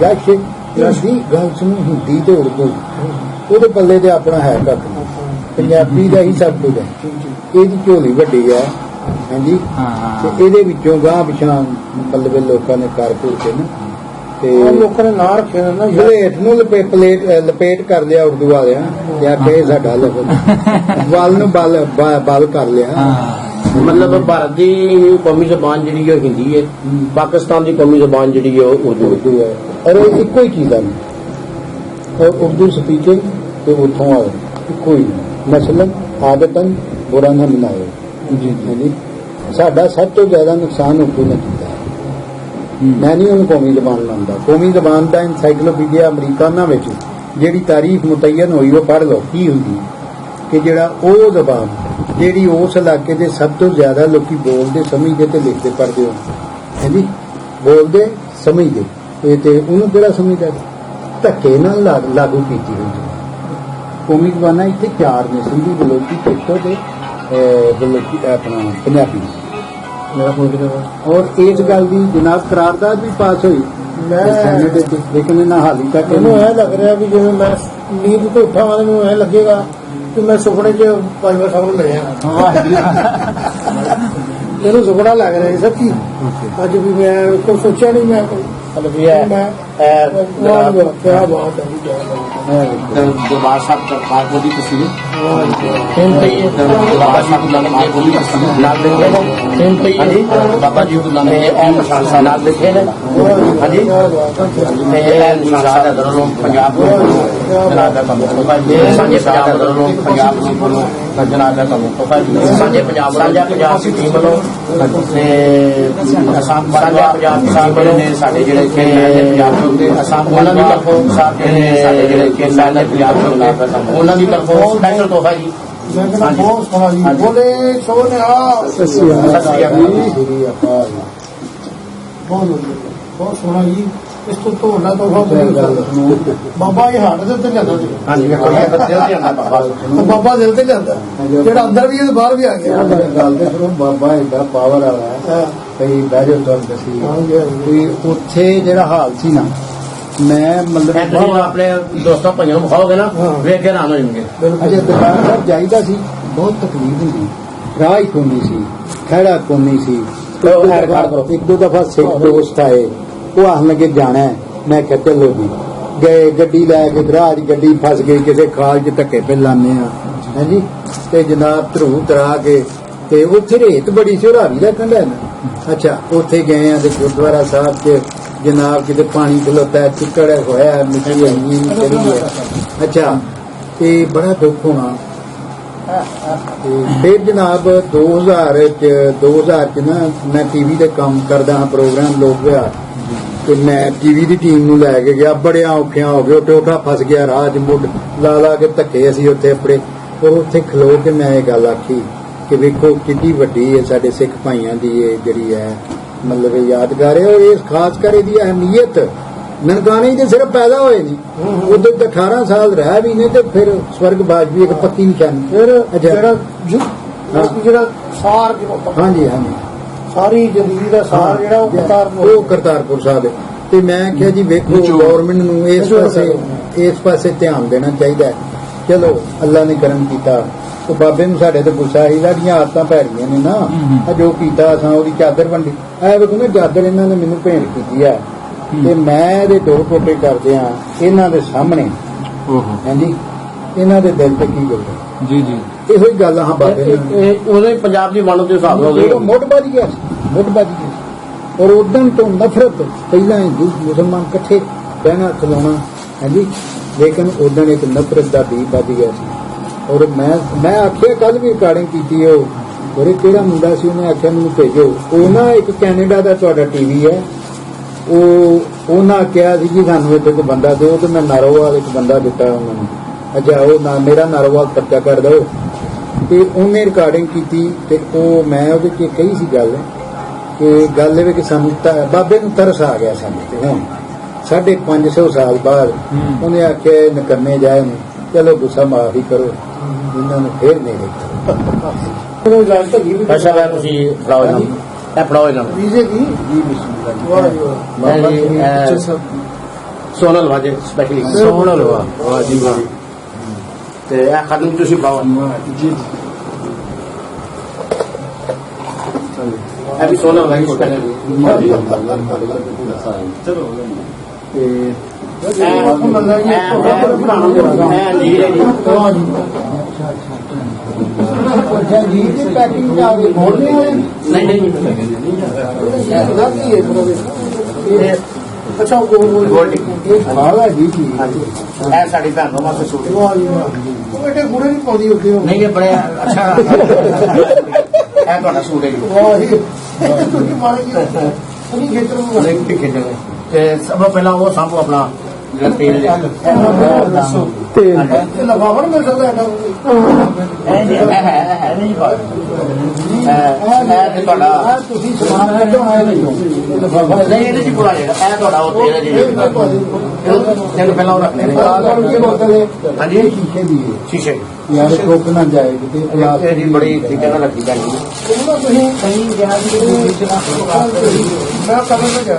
ਯਸ਼ ਹਿੰਦੀ ਗੱਲ ਸੁਣੋ ਹਿੰਦੀ ਤੇ ਉਰਦੂ ਉਹਦੇ ਪੱਲੇ ਤੇ ਆਪਣਾ ਹੈ ਕੱਖ ਨਹੀਂ। ਪੰਜਾਬੀ ਦਾ ਹੀ ਸਭ ਕੁਝ ਹੈ। ਇਹਦੀ ਝੋਲੀ ਵੱਡੀ ਹੈ ਹਾਂਜੀ ਹਾਂ ਹਾਂ ਤੇ ਇਹਦੇ ਵਿੱਚੋਂ ਗਾਂ ਪਿਛਾਂ ਮਤਲਬ ਲੋਕਾਂ ਨੇ ਕਰ ਘੁਰ ਕੇ ਨਾ ਤੇ ਉਹ ਲੋਕਾਂ ਨੇ ਨਾਂ ਰੱਖੇ ਨੇ ਨਾ ਯਸ਼। ਪਲੇਟ ਨੂੰ ਲਪੇਟ ਕਰ ਲਿਆ ਉਰਦੂ ਵਾਲਿਆਂ ਤੇ ਆਖੇ ਇਹ ਸਾਡਾ ਲਫ਼ਜ਼ ਬਲ ਨੂੰ ਬਲ ਕਰ ਲਿਆ ਹਾਂ ਮਤਲਬ ਭਾਰਤ ਦੀ ਕੌਮੀ ਜ਼ਬਾਨ ਜਿਹੜੀ ਹੈ ਉਹ ਹਿੰਦੀ ਹੈ, ਪਾਕਿਸਤਾਨ ਦੀ ਕੌਮੀ ਜ਼ਬਾਨ ਜਿਹੜੀ ਹੈ ਉਹ ਉਰਦੂ ਹੈ। ਉਰਦੂ ਹੈ ਔਰ ਇਹ ਇੱਕੋ ਹੀ ਚੀਜ਼ ਹੈ ਔਰ ਉਰਦੂ ਸਪੀਕਿੰਗ ਤੇ ਉੱਥੋਂ ਆਏ ਇੱਕੋ ਹੀ ਮਸਲਨ ਆਦਤਨ ਬੁਰਾ ਨਾ ਮਨਾਏ ਜੀ ਹਾਂਜੀ ਸਾਡਾ ਸਭ ਤੋਂ ਜ਼ਿਆਦਾ ਨੁਕਸਾਨ ਉਰਦੂ ਨੇ ਕੀਤਾ ਹੈ। ਮੈਂ ਨਹੀਂ ਉਹਨੂੰ ਕੌਮੀ ਜ਼ਬਾਨ ਮੰਨਦਾ। ਕੌਮੀ ਜ਼ਬਾਨ ਦਾ ਐਨਸਾਈਕਲੋਪੀਡੀਆ ਅਮਰੀਕਾਨਾ ਵਿੱਚ ਜਿਹੜੀ ਤਾਰੀਖ ਮੁਤੱਯਨ ਹੋਈ ਉਹ ਪੜ੍ਹ ਲਓ ਕੀ ਹੁੰਦੀ ਕਿ ਜਿਹੜਾ ਉਹ ਜ਼ਬਾਨ ਜਿਹੜੀ ਉਸ ਇਲਾਕੇ ਦੇ ਸਭ ਤੋਂ ਜ਼ਿਆਦਾ ਲੋਕੀ ਬੋਲਦੇ ਸਮਝਦੇ ਤੇ ਲਿਖਦੇ ਪੜ੍ਹਦੇ ਹੋ ਹਾਂਜੀ ਬੋਲਦੇ ਸਮਝਦੇ ਇਹ ਤੇ ਉਹਨੂੰ ਕਿਹੜਾ ਸਮਝਦਾ ਧੱਕੇ ਨਾਲ ਲਾਗੂ ਕੀਤੀ ਹੋਈ ਹੈ। ਕੌਮੀ ਜ਼ਬਾਨਾਂ ਇੱਥੇ 4 ਨੇ ਸਿੰਧੀ ਬਲੋਚੀ ਖੇਤਰ ਤੇ ਬਲੋਚੀ ਆਪਣਾ ਪੰਜਾਬੀ ਮੇਰਾ ਕੋਈ ਕਿਤਾਬ ਔਰ ਇਸ ਗੱਲ ਦੀ ਜਨਾਬ ਕਰਾਰਦਾਦ ਵੀ ਪਾਸ ਹੋਈ ਸੈਨੇਟ ਵਿੱਚ ਲੇਕਿਨ ਇਹਨਾਂ ਹਾਲੀ ਤੱਕ ਮੈਨੂੰ ਇਹ ਲੱਗ ਰਿਹਾ ਵੀ ਜਿਵੇਂ ਮੈਂ ਨੀਂਦ ਤੋਂ ਉੱਠਾਂ ਤੇ ਮੈਨੂੰ ਇਹ ਲੱਗੇਗਾ ਕਿ ਮੈਂ ਸੁਪਨੇ 'ਚ ਬਾਜਵਾ ਸਾਹਿਬ ਨੂੰ ਮਿਲਿਆ। ਮੈਨੂੰ ਸੁਪਨਾ ਲੱਗ ਰਿਹਾ ਸੀ ਸੱਚੀ। ਅੱਜ ਵੀ ਮੈਂ ਕੋਈ ਸੋਚਿਆ ਨਹੀਂ ਮੈਂ ਮਤਲਬ ਇਹ ਹੈ ਮੈਂ ਇਹ ਕਿਆ ਬਾਤ ਹੈ ਜੀ, ਕਿਆ ਬਾਤ ਹੈ। ਦਰਬਾਰ ਸਾਹਿਬ ਕਰਤਾਰਪੁਰ ਦੀ ਤਸਵੀਰ ਤਿੰਨ ਪਈ ਬਾਬਾ ਜੀ ਗੁਰੂ ਨਾਨਕ ਦੇਵ ਦੀ ਤਸਵੀਰ ਨਾਲ ਲਿਖੇ ਨੇ ਤਿੰਨ ਪਈ ਬਾਬਾ ਜੀ ਗੁਰੂ ਨਾਨਕ ਇਹ ਦੇਵ ਨਿਸ਼ਾਨ ਸਾਹਿਬ ਨਾਲ ਲਿਖੇ ਨੇ ਹਾਂਜੀ ਤੇ ਇਹ ਨਿਸ਼ਾਨ ਸਾਹਿਬ ਦਾ ਦਰੋਂ ਪੰਜਾਬ ਜਨਾਬ ਦਾ ਕੰਮ ਸਾਂਝੇ ਪੰਜਾਬ ਦਾ ਦਰੋਂ ਪੰਜਾਬ ਨੂੰ ਜਨਾਬ ਦਾ ਕੰਮ ਸਾਂਝੇ ਪੰਜਾਬ ਦੀ ਟੀਮ ਵੱਲੋਂ ਤੇ ਅਸਾਮ ਸਾਂਝਾ ਪੰਜਾਬ ਦੀ ਟੀਮ ਵੱਲੋਂ ਨੇ ਸਾਡੇ ਜਿਹੜੇ ਪੰਜਾਬ ਦੇ ਅਸਾਮ ਉਹਨਾਂ ਦੀ ਤਰਫੋਂ ਸਾਡੇ ਜਿਹੜੇ ਕੇਂਦਰ ਦੇ ਪੰਜਾਬ ਤੋਂ ਉਹਨਾਂ ਦੀ ਤਰਫੋਂ ਸਪੈਸ਼ਲ ਤੋਹਫਾ ਜੀ ਮੈਂ ਕਹਿੰਦਾ ਬਹੁਤ ਸੋਹਣਾ ਜੀ, ਬੋਲੇ ਸੋਹਣਿਆ ਸਤਿ ਸ੍ਰੀ ਅਕਾਲ ਬਹੁਤ ਵਧੀਆ, ਬਹੁਤ ਸੋਹਣਾ ਜੀ। ਇਸ ਤੋਂ ਢੋਲਾ ਬਾਬਾ ਇਹ ਹੱਟ ਦੇ ਉੱਤੇ ਲਿਆਂਦਾ ਸੀ, ਹਾਂਜੀ ਦਿਲ ਤੇ ਆਉਂਦਾ ਬਾਬਾ ਤੇ ਬਾਬਾ ਦਿਲ ਤੇ ਲਿਆਂਦਾ, ਜਿਹੜਾ ਅੰਦਰ ਵੀ ਹੈ ਤੇ ਬਾਹਰ ਵੀ ਆ ਗਿਆ। ਗੱਲ ਤੇ ਸੁਣੋ, ਬਾਬਾ ਏਡਾ ਪਾਵਰ ਵਾਲਾ ਹੈ, ਹਾਂ, ਕਈ ਬਹਿ ਜਾਓ ਤੁਹਾਨੂੰ ਦੱਸੀ ਹਾਂਜੀ, ਹਾਂਜੀ। ਵੀ ਉੱਥੇ ਜਿਹੜਾ ਹਾਲ ਸੀ ਨਾ, ਮੈਂ ਮਤਲਬ ਤੁਸੀਂ ਆਪਣੇ ਦੋਸਤਾਂ ਭਾਈਆਂ ਨੂੰ ਵਿਖਾਓਗੇ ਨਾ ਵੇਖ ਕੇ ਆਰਾਮ ਹੋ ਜਾਣਗੇ ਅਜੇ ਦੁਕਾਨ ਸਾਹਿਬ ਜਾਈਦਾ ਸੀ, ਬਹੁਤ ਤਕਲੀਫ ਹੁੰਦੀ, ਰਾਹ ਹੀ ਕੋਨੀ ਸੀ, ਖੜਾ ਕੋਨੀ ਸੀ। ਇੱਕ ਦੋ ਦਫਾ ਸਿੱਖ ਦੋਸਤ ਆਏ, ਉਹ ਆਖਣ ਲੱਗੇ ਜਾਣਾ ਹੈ। ਮੈਂ ਕਿਹਾ ਚਲੋ ਜੀ, ਗਏ ਗੱਡੀ ਲੈ ਕੇ, ਰਾਜ ਗੱਡੀ ਫਸ ਗਈ ਕਿਸੇ ਖਾਲ 'ਚ ਧੱਕੇ ਪੇ ਲਾਨੇ ਆ ਹਾਂਜੀ, ਤੇ ਜਨਾਬ ਧਰੂ ਤਰਾ ਕੇ ਤੇ ਉੱਥੇ ਰੇਤ ਬੜੀ ਸੀ, ਰਾਵੀ ਦਾ ਕੰਢਾ ਨਾ। ਅੱਛਾ, ਉੱਥੇ ਗਏ ਆ ਤੇ ਗੁਰਦੁਆਰਾ ਸਾਹਿਬ 'ਚ ਜਨਾਬ ਕਿਤੇ ਪਾਣੀ ਖਲੋਤਾ, ਚਿੱਕੜ ਹੋਇਆ, ਮਿੱਟੀ ਇੰਨੀ ਚੜੀ ਹੈ। ਅੱਛਾ, ਤੇ ਬੜਾ ਦੁੱਖ ਹੋਣਾ। ਤੇ ਫਿਰ ਜਨਾਬ 2000 ਚ ਨਾ ਮੈਂ ਟੀਵੀ ਤੇ ਕੰਮ ਕਰਦਾ ਹਾਂ, ਪ੍ਰੋਗਰਾਮ ਲੋਕ ਵਿਆਹ, ਤੇ ਮੈਂ ਟੀਵੀ ਦੀ ਟੀਮ ਨੂੰ ਲੈ ਕੇ ਗਿਆ, ਬੜਿਆ ਔਖਿਆਂ ਹੋ ਗਏ, ਟੋਟਾ ਫਸ ਗਿਆ ਰਾਹ 'ਚ, ਮੁੱਢ ਲਾ ਕੇ ਧੱਕੇ ਅਸੀਂ ਉੱਥੇ ਆਪਣੇ। ਔਰ ਉੱਥੇ ਖਲੋ ਕੇ ਮੈਂ ਇਹ ਗੱਲ ਆਖੀ ਕਿ ਵੇਖੋ ਕਿੰਨੀ ਵੱਡੀ ਹੈ ਸਾਡੇ ਸਿੱਖ ਭਾਈਆਂ ਦੀ ਇਹ ਜਿਹੜੀ ਹੈ ਮਤਲਬ ਇਹ ਯਾਦਗਾਰ ਹੈ। ਔਰ ਇਸ ਖਾਸ ਕਰ ਇਹਦੀ ਅਹਿਮੀਅਤ ਨਨਕਾਣੇ ਦੇ ਸਿਰਫ ਪੈਦਾ ਹੋਏ ਨੇ, ਉਦੋਂ ਤੱਕ 18 ਸਾਲ ਰਹਿ ਵੀ ਨੇ, ਤੇ ਫਿਰ ਸਵਰਗਵਾਸ ਵੀ ਇੱਕ ਪੱਕੀ ਨਿਸ਼ਾਨੀ। ਫਿਰ ਜਿਹੜਾ ਸਾਰ ਹਾਂਜੀ ਹਾਂਜੀ, ਸਾਰੀ ਜ਼ਿੰਦਗੀ ਦਾ ਸਾਰ ਜਿਹੜਾ ਉਹ ਉਹ ਕਰਤਾਰਪੁਰ ਸਾਹਿਬ ਹੈ। ਤੇ ਮੈਂ ਕਿਹਾ ਜੀ ਵੇਖੋ, ਗੌਰਮੈਂਟ ਨੂੰ ਇਸ ਪਾਸੇ ਧਿਆਨ ਦੇਣਾ ਚਾਹੀਦਾ ਹੈ। ਚਲੋ ਅੱਲਾ ਨੇ ਕਰਮ ਕੀਤਾ, ਉਹ ਬਾਬੇ ਨੂੰ ਸਾਡੇ ਤੇ ਗੁੱਸਾ ਸੀ, ਸਾਡੀਆਂ ਆਦਤਾਂ ਭੈੜੀਆਂ ਨੇ ਨਾ, ਆ ਜੋ ਕੀਤਾ ਅਸਾਂ ਉਹਦੀ ਚਾਦਰ ਵੰਡੀ। ਐ ਵੇਖੋ ਨਾ, ਚਾਦਰ ਇਹਨਾਂ ਨੇ ਮੈਨੂੰ ਭੇਂਟ ਕੀਤੀ ਹੈ, ਤੇ ਮੈਂ ਇਹਦੇ ਦੋ ਟੋਟੇ ਕਰਦੇ ਆ ਇਹਨਾਂ ਦੇ ਸਾਹਮਣੇ। ਹਾਂਜੀ, ਇਹਨਾਂ ਦੇ ਦਿਲ ਤੇ ਕੀ ਗੁਜ਼ਰਿਆ ਜੀ ਜੀ, ਇਹੋ ਹੀ ਗੱਲ ਹਾਂ ਬਾਬੇ ਨੇ। ਉਹਦੇ ਪੰਜਾਬ ਦੀ ਵੰਡ ਦੇ ਹਿਸਾਬ ਨਾਲ ਉਹ ਮੁੱਢ ਵੱਜ ਗਿਆ ਸੀ, ਮੁੱਢ ਵੱਜ ਗਿਆ ਸੀ। ਔਰ ਉਦੋਂ ਤੋਂ ਨਫ਼ਰਤ, ਪਹਿਲਾਂ ਹਿੰਦੂ ਮੁਸਲਮਾਨ ਇਕੱਠੇ ਬਹਿਣਾ ਖਲੋਣਾ, ਹਾਂਜੀ, ਲੇਕਿਨ ਉਦੋਂ ਇੱਕ ਨਫ਼ਰਤ ਦਾ ਬੀਜ ਵੱਜ ਗਿਆ ਸੀ। ਔਰ ਮੈਂ ਆਖਿਆ, ਕੱਲ ਵੀ ਰਿਕਾਰਡਿੰਗ ਕੀਤੀ, ਉਹ ਉਹਦੇ ਕਿਹੜਾ ਮੁੰਡਾ ਸੀ, ਉਹਨੇ ਆਖਿਆ ਮੈਨੂੰ ਭੇਜੋ। ਉਹ ਨਾ ਇੱਕ ਕੈਨੇਡਾ ਦਾ ਤੁਹਾਡਾ ਟੀਵੀ ਹੈ, ਉਹਨਾਂ ਕਿਹਾ ਸੀ ਕਿ ਸਾਨੂੰ ਇੱਥੇ ਕੋਈ ਬੰਦਾ ਦਿਓ, ਤੇ ਮੈਂ ਨਾਰੋਵਾਲ ਇੱਕ ਬੰਦਾ ਦਿੱਤਾ ਉਹਨਾਂ ਨੂੰ। ਅੱਛਾ, ਉਹ ਮੇਰਾ ਨਾਰੋਵਾਲ ਖਰਚਾ ਕਰ ਦਿਓ, ਤੇ ਉਹਨੇ ਰਿਕਾਰਡਿੰਗ ਕੀਤੀ। ਤੇ ਉਹ ਮੈਂ ਉਹਦੇ 'ਚ ਕਹੀ ਸੀ ਗੱਲ ਕਿ ਗੱਲ ਇਹ ਕਿ ਸਾਨੂੰ ਬਾਬੇ ਨੂੰ ਤਰਸ ਆ ਗਿਆ ਸਾਨੂੰ, ਤੇ ਹੁਣ 550 ਸਾਲ ਬਾਅਦ ਉਹਨੇ ਆਖਿਆ ਨਕੰਮੇ ਜਾਏ ਨੇ, ਚਲੋ ਗੁੱਸਾ ਮਾਫ ਹੀ ਕਰੋ, ਇਹਨਾਂ ਨੂੰ ਫੇਰ ਨੇੜੇ ਕਰੋ। ਅੱਛਾ ਮੈਂ ਤੁਸੀਂ ਫੜਾਓ ਇਹਨਾਂ ਨੂੰ, ਇਹ ਫੜਾਓ ਇਹਨਾਂ ਨੂੰ ਵੀਜ਼ੇ ਕੀ ਜੀ ਬਿਸਮਿਲ੍ਲਾਹ। ਵਾਹ ਜੀ ਵਾਹ। ਸੋਨਲ ਵਾਜੇ ਸਪੈਸ਼ਲੀ ਸੋਹਣਾ ਵਾਹ ਜੀ ਵਾਹ। ਤੇ ਇਹ ਖਤਮ ਤੁਸੀਂ ਪਾਓ ਜੀ ਇਹ ਵੀ ਸੋਨਲ ਵਾਜੇ ਸਪੈਸ਼ਲੀ ਚਲੋ ਤੇ ਅੱਛਾ ਜੀ, ਦੀ ਪੈਕਿੰਗ ਆ ਗਈ, ਮੋੜਨੇ ਵਾਲੇ ਨਹੀਂ ਅੱਛਾ ਗੋਲਡੀ ਇਹ ਖਾਲਾ ਜੀ ਜੀ। ਇਹ ਸਾਡੀ ਭੈਣ ਨੂੰ ਵਾਸਤੇ ਸੂਟ ਵਾਹ ਜੀ ਵਾਹ। ਉਹ ਐਡੇ ਗੂੜੇ ਨਹੀਂ ਪਾਉਂਦੀ ਉੱਤੇ ਉਹ। ਨਹੀਂ ਇਹ ਬੜੇ ਅੱਛਾ ਇਹ ਤੁਹਾਡਾ ਸੂਟ ਹੈ ਜੀ ਵਾਹ ਜੀ, ਤੁਸੀਂ ਮਾਰੇ ਕੀ ਅਨੀ ਖੇਤਰ ਨੂੰ ਨਹੀਂ ਖੇਡਣੇ ਤੇ ਸਭ ਤੋਂ ਪਹਿਲਾਂ ਉਹ ਸਾਂਭੋ ਆਪਣਾ ਜਿਹੜਾ ਤੇਲ ਤੇ ਲਗਾਵਣ ਮਿਲ ਸਕਦਾ ਐਡਾ ਹੈ ਨਹੀਂ ਬਾਤ ਇਹ ਤੁਹਾਡਾ ਤੁਸੀਂ ਸਮਾਨ ਕੱਢਣਾ ਹੈ ਨਹੀਂ ਨਹੀਂ ਇਹਦੇ ਚ ਪੂਰਾ ਜਿਹੜਾ ਇਹ ਤੁਹਾਡਾ ਉਹ ਤੇਲ ਹੈ ਜੀ ਇਹਨੂੰ ਪਹਿਲਾਂ ਉਹ ਰੱਖਣੇ ਨੇ ਕੀ ਬੋਤਲ ਹੈ? ਹਾਂਜੀ ਇਹ ਸ਼ੀਸ਼ੇ ਦੀ ਹੈ ਸ਼ੀਸ਼ੇ ਯਾਰ, ਟੋਕ ਨਾ ਜਾਏ ਕਿਤੇ ਪਲਾਸ ਇਹ ਜੀ ਬੜੀ ਤਰੀਕੇ ਨਾਲ ਰੱਖੀ ਜਾਂਦੀ ਹੈ ਉਹਨਾਂ ਤੁਸੀਂ ਕहीं ਗਿਆ ਜੀ ਵਿੱਚ ਨਾ ਮੈਂ ਕਦੋਂ ਤੱਕ ਗਿਆ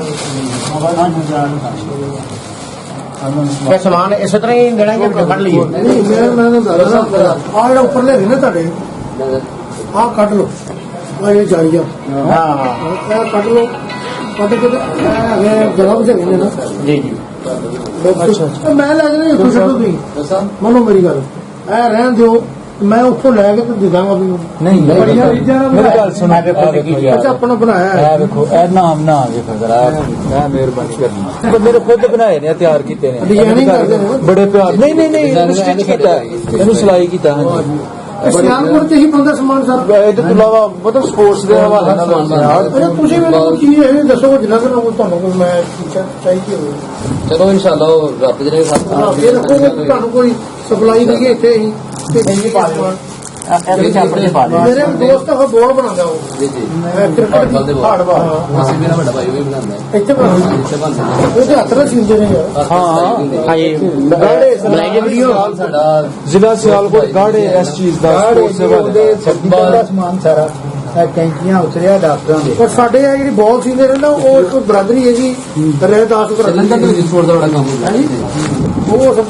ਇਹ ਸਮਾਨ ਇਸੇ ਤਰ੍ਹਾਂ ਹੀ ਦੇਣਾ ਕਿ ਫੜ ਲਈਏ ਨਹੀਂ ਮੈਂ ਦੱਸਦਾ ਆ ਜਿਹੜਾ ਉੱਪਰ ਲੈ ਨੇ ਤੁਹਾਡੇ ਆਹ ਕੱਢ ਲਓ ਆ ਇਹ ਜਾਈਆ ਹਾਂ ਇਹ ਕੱਢ ਲਓ ਪਤਾ ਕਿ ਜਗ੍ਹਾ ਬਚਾਈ ਨੇ ਨਾ ਜੀ ਜੀ ਅੱਛਾ ਮੈਂ ਲੈ ਜਾਣਾ ਇੱਥੋਂ ਛੱਡੋ ਤੁਸੀਂ ਮੰਨੋ ਮੇਰੀ ਗੱਲ ਐ ਰਹਿਣ ਦਿਓ ਮੈਂ ਉੱਥੋਂ ਲੈ ਕੇ ਤੇ ਦੇ ਦਾਂਗਾ ਵੀ ਨਹੀਂ ਮੇਰੀ ਗੱਲ ਸੁਣੋ ਅੱਛਾ ਆਪਣਾ ਬਣਾਇਆ ਹੈ ਇਹ ਵੇਖੋ ਇਹ ਨਾਮ ਨਾ ਵੇਖੋ ਜਰਾ ਇਹ ਮਿਹਰਬਾਨੀ ਕਰਨੀ ਬੰਦੇ ਨੇ ਖੁਦ ਬਣਾਏ ਨੇ ਤਿਆਰ ਕੀਤੇ ਨੇ ਡਿਜ਼ਾਈਨਿੰਗ ਕਰਦੇ ਨੇ ਬੜੇ ਪਿਆਰ ਨਹੀਂ ਨਹੀਂ ਨਹੀਂ ਇਹਨੂੰ ਸਟਿਚ ਕੀਤਾ ਇਹਨੂੰ ਸਿਲਾਈ ਕੀਤਾ ਹਾਂਜੀ ਸਿਆਲਪੁਰ ਚ ਹੀ ਬੰਦਾ ਸਮਾਨ ਸਰ ਇਹਦੇ ਤੋਂ ਇਲਾਵਾ ਮਤਲਬ ਸਪੋਰਟਸ ਦੇ ਹਵਾਲੇ ਨਾਲ ਅੱਛਾ ਤੁਸੀਂ ਮੈਨੂੰ ਚੀਜ਼ ਇਹ ਦੱਸੋ ਜਿੰਨਾ ਕਿ ਤੁਹਾਨੂੰ ਕੋਈ ਮੈਂ ਚਾਹੀਦੀ ਹੋਵੇ ਚਲੋ ਇਨਸ਼ਾਅੱਲਾ ਉਹ ਰੱਬ ਜਿਹੜੇ ਇਹ ਰੱਖੋ ਕਿ ਤੁਹਾਨੂੰ ਕੋਈ ਸਪਲਾਈ ਕਰੀਏ ਇੱਥੇ ਹੀ ਤੇ ਇਹਦੇ ਵਿੱਚ ਆਪਣੇ ਪਾ ਦੇ ਮੇਰੇ ਦੋਸਤ ਉਹ ਬੋਲ ਬਣਾਉਂਦਾ ਉਹ ਜੀ ਜੀ ਕ੍ਰਿਕਟ ਹਾਰਡਬਾਲ ਦੇ ਦੀ ਬੋਲ। ਹਾਰਡਬਾਲ ਅਸੀਂ ਮੇਰਾ ਵੱਡਾ ਭਾਈ ਉਹ ਵੀ ਬਣਾਉਂਦਾ ਹੈ ਇੱਥੇ ਬਣਾਉਂਦਾ ਇੱਥੇ ਬਣਦਾ ਉਹ ਤੇ ਹੱਥ ਨਾਲ ਸੀਂਦੇ ਨੇ ਯਾਰ ਹਾਂਜੀ ਬਣਾਈ ਵੀਡੀਓ ਸਾਡਾ ਜ਼ਿਲ੍ਹਾ ਸਿਆਲਕੋਟ ਗਾੜੇ ਇਸ ਚੀਜ਼ ਦਾ ਸਪੋਰਟਸ ਦੇ ਹਵਾਲੇ ਉਹਦੇ ਸਬਜ਼ੀ ਦਾ ਸਮਾਨ ਸਾਰਾ ਇਹ ਕੈਂਚੀਆਂ ਉਤਰਿਆ ਡਾਕਟਰਾਂ ਦੇ ਪਰ ਸਾਡੇ ਆ ਜਿਹੜੀ ਬਾਲ ਸੀਂਦੇ ਨੇ ਨਾ ਉਹ ਇੱਕ ਬਰਾਦਰੀ ਹੈ ਜੀ ਰਹਿਦਾਸ ਜਲੰਧਰ ਦੇ ਵਿੱਚ ਸਪੋਰਟ ਦਾ ਬੜਾ ਕੰਮ ਹੁੰਦਾ ਹੈ ਉਹ ਸਭ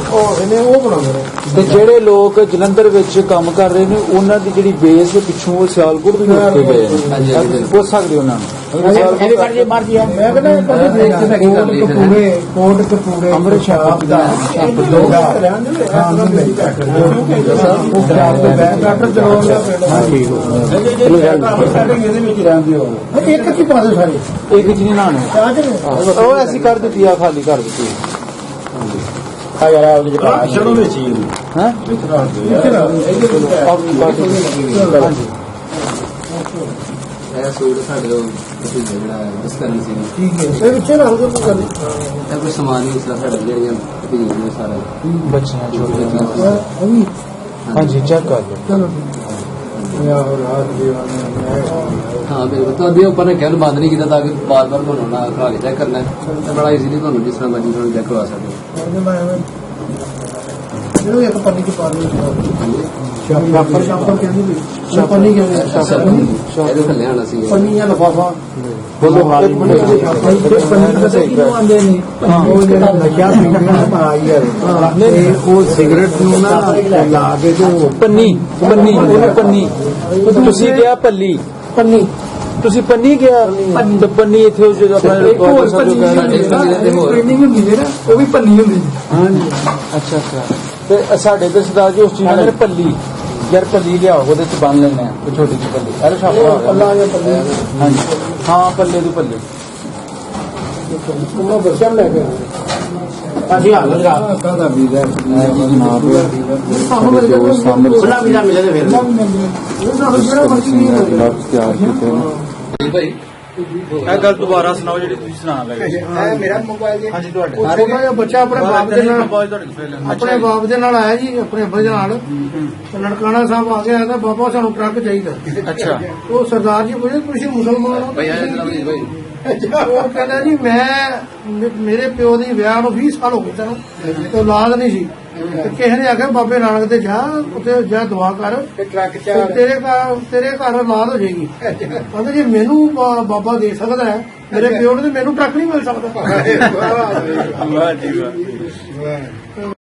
ਨੇ ਉਹ ਬਣਾਉਂਦੇ ਨੇ ਤੇ ਜਿਹੜੇ ਲੋਕ ਜਲੰਧਰ ਵਿੱਚ ਕੰਮ ਕਰ ਰਹੇ ਨੇ ਉਹਨਾਂ ਦੀ ਜਿਹੜੀ ਬੇਸ ਦੇ ਪਿੱਛੋਂ ਉਹ ਸਿਆਲਕੋਟ ਤੋਂ ਉੱਠ ਕੇ ਗਏ ਹਾਂਜੀ, ਹਾਂਜੀ। ਨੇ ਪੁੱਛ ਸਕਦੇ ਉਹਨਾਂ ਨੂੰ ਇਹਦੇ ਕੱਢ ਜੇ ਮਾਰ ਦਿਆ ਮੈਂ ਕਹਿੰਦਾ ਕਦੇ ਦੇਖ ਕੇ ਪੈਕਿੰਗ ਕਰ ਲਈ ਫਿਰ ਕੋਟ ਕਪੂਰੇ ਅੰਮ੍ਰਿਤ ਛਾਪ ਦਾ ਡਾਕਟਰ ਚਲਾਉਂਦਾ ਇਹਦੇ ਵਿੱਚ ਰਹਿੰਦੇ ਹੋ ਇੱਕ ਚ ਪਾ ਦੇ ਸਾਰੇ ਇੱਕ ਚ ਨਹੀਂ ਨਾਣੇ ਚਾਹ ਚ ਨੇ ਉਹ ਐਸੀ ਕਰ ਦਿੱਤੀ ਆ ਖਾਲੀ ਕਰ ਦਿੱਤੀ ਆ ਯਾਰ ਉਹਦੇ ਚ ਪਾ ਦੇ। ਹੈ ਇਹ ਸੂਟ ਸਾਡੇ ਉਹ ਜਿਹੜਾ ਦਸਤਰਨ ਸੀ ਠੀਕ ਹੈ ਇਹ ਵਿੱਚੇ ਨਾਲ ਕੋਈ ਗੱਲ ਇਹ ਕੋਈ ਸਮਾਨ ਹੀ ਇਸਦਾ ਸਾਡੇ ਜਿਹੜੀਆਂ ਭੀੜੀਆਂ ਨੇ ਸਾਰਾ ਬੱਚਿਆਂ ਛੋਟੇ ਉਹ ਵੀ ਹਾਂਜੀ ਚੈੱਕ ਕਰ ਲਓ ਚਲੋ ਹਾਂ ਬਿਲਕੁਲ ਤਾਂ ਅੱਗੇ ਉੱਪਰ ਨੇ ਕਹਿਣ ਬੰਦ ਨਹੀਂ ਕੀਤਾ ਤਾਂ ਕਿ ਬਾਰ-ਬਾਰ ਬਣਾਉਣਾ ਖਾ ਕੇ ਚੈੱਕ ਕਰਨਾ ਤੇ ਬੜਾ ਈਜ਼ੀਲੀ ਤੁਹਾਨੂੰ ਜਿਸ ਤਰ੍ਹਾਂ ਮਰਜ਼ੀ ਤੁਹਾਨੂੰ ਚੈੱਕ ਕਰਵਾ ਸਕਦੇ ਜਦੋਂ ਇੱਕ ਪੰਨੀ ਚ ਪਾ ਦੇ ਹੋ ਸ਼ਾਪਰ ਸ਼ਾਪਰ ਕਹਿੰਦੇ ਵੀ ਪੰਨੀ ਕਹਿੰਦੇ ਇਹਦੇ ਥੱਲੇ ਆਣਾ ਸੀ ਪੰਨੀ ਜਾਂ ਲਫਾਫਾ ਬੋਲੋ ਹਾਲੀ ਆਉਂਦੇ ਨੇ ਉਹ ਜਿਹੜਾ ਨਸ਼ਾ ਪੀਣਾ ਆਈ ਹੈ ਉਹ ਸਿਗਰਟ ਨੂੰ ਨਾ ਲਾ ਕੇ ਤੇ ਉਹ ਪੰਨੀ ਪੰਨੀ ਉਹਨੂੰ ਪੰਨੀ ਤੁਸੀਂ ਕਿਹਾ ਪੱਲੀ ਪੰਨੀ ਤੁਸੀਂ ਪੰਨੀ ਕਿਹਾ ਤੇ ਪੰਨੀ ਇੱਥੇ ਉਹ ਜਿਹੜਾ ਆਪਣਾ ਟ੍ਰੇਨਿੰਗ ਹੁੰਦੀ ਹੈ ਨਾ ਉਹ ਵੀ ਪੰਨੀ ਹੁੰਦੀ ਹਾਂਜੀ ਅੱਛਾ ਅੱਛਾ ਤੇ ਸਾਡੇ ਤੇ ਸਰਦਾਰ ਜੀ ਉਸ ਚੀਜ਼ ਨਾਲ ਪੱਲੀ ਯਾਰ ਪੱਲੀ ਲਿਆਓ ਉਹਦੇ ਚ ਬੰਨ ਲੈਣੇ ਆ ਉਹ ਛੋਟੀ ਜਿਹੀ ਪੱਲੀ ਅਰੇ ਛਾਪਾ ਅੱਲਾ ਜਾਂ ਪੰਨੀ ਹਾਂਜੀ ਹਾਂ ਪੱਲੇ ਦੀ ਪੱਲੀ ਉਹ ਬੱਚਿਆਂ ਲੈ ਕੇ ਅਸੀਂ ਹਾਲ ਲਗਾ ਕਾਹਦਾ ਵੀਜ਼ਾ ਜਨਾਬ ਸਾਨੂੰ ਸਾਹਮਣੇ ਖੁੱਲਾ ਵੀਜ਼ਾ ਮਿਲੇ ਤੇ ਫਿਰ ਜਿਹੜਾ ਮਰਜ਼ੀ ਨਹੀਂ ਹੋਵੇ ਲਫ਼ਜ਼ ਤਿਆਰ ਕੀਤੇ ਨੇ ਭਾਈ ਇਹ ਗੱਲ ਦੁਬਾਰਾ ਸੁਣਾਓ ਜਿਹੜੀ ਤੁਸੀਂ ਸੁਣਾਉਣ ਲੱਗੇ ਇਹ ਮੇਰਾ ਮੋਬਾਈਲ ਦੇ ਹਾਂਜੀ ਤੁਹਾਡੇ ਉਹ ਛੋਟਾ ਜਿਹਾ ਬੱਚਾ ਆਪਣੇ ਬਾਪ ਦੇ ਨਾਲ ਤੁਹਾਡੇ ਆਪਣੇ ਬਾਪ ਦੇ ਨਾਲ ਆਇਆ ਜੀ ਆਪਣੇ ਅੱਬੇ ਦੇ ਨਾਲ ਤੇ ਨਨਕਾਣਾ ਸਾਹਿਬ ਆ ਗਿਆ ਕਹਿੰਦਾ ਬਾਬਾ ਸਾਨੂੰ ਟਰੱਕ ਚਾਹੀਦਾ ਅੱਛਾ ਉਹ ਸਰਦਾਰ ਜੀ ਪੁੱਛੇ ਤੁਸੀਂ ਮੁਸਲਮਾਨ ਹੋ ਭਾਈ ਆਇਆ ਜਨਾਬ ਜੀ ਭਾਈ ਉਹ ਕਹਿੰਦਾ ਜੀ ਮੇਰੇ ਪਿਓ ਦੀ ਵਿਆਹ ਨੂੰ 20 ਸਾਲ ਹੋ ਗਏ ਤੈਨੂੰ ਤੇ ਔਲਾਦ ਨਹੀਂ ਸੀ ਤੇ ਕਿਸੇ ਨੇ ਆਖਿਆ ਬਾਬੇ ਨਾਨਕ ਦੇ ਜਾ ਉੱਥੇ ਜਾ ਦੁਆ ਕਰ ਟਰੱਕ ਤੇ ਤੇਰੇ ਘਰ ਔਲਾਦ ਹੋ ਜਾਏਗੀ ਕਹਿੰਦਾ ਜੀ ਮੈਨੂੰ ਬਾਬਾ ਦੇ ਸਕਦਾ ਹੈ ਮੇਰੇ ਪਿਓ ਨੂੰ ਤੇ ਮੈਨੂੰ ਟਰੱਕ ਨਹੀਂ ਮਿਲ ਸਕਦਾ ਵਾਹ ਜੀ ਵਾਹ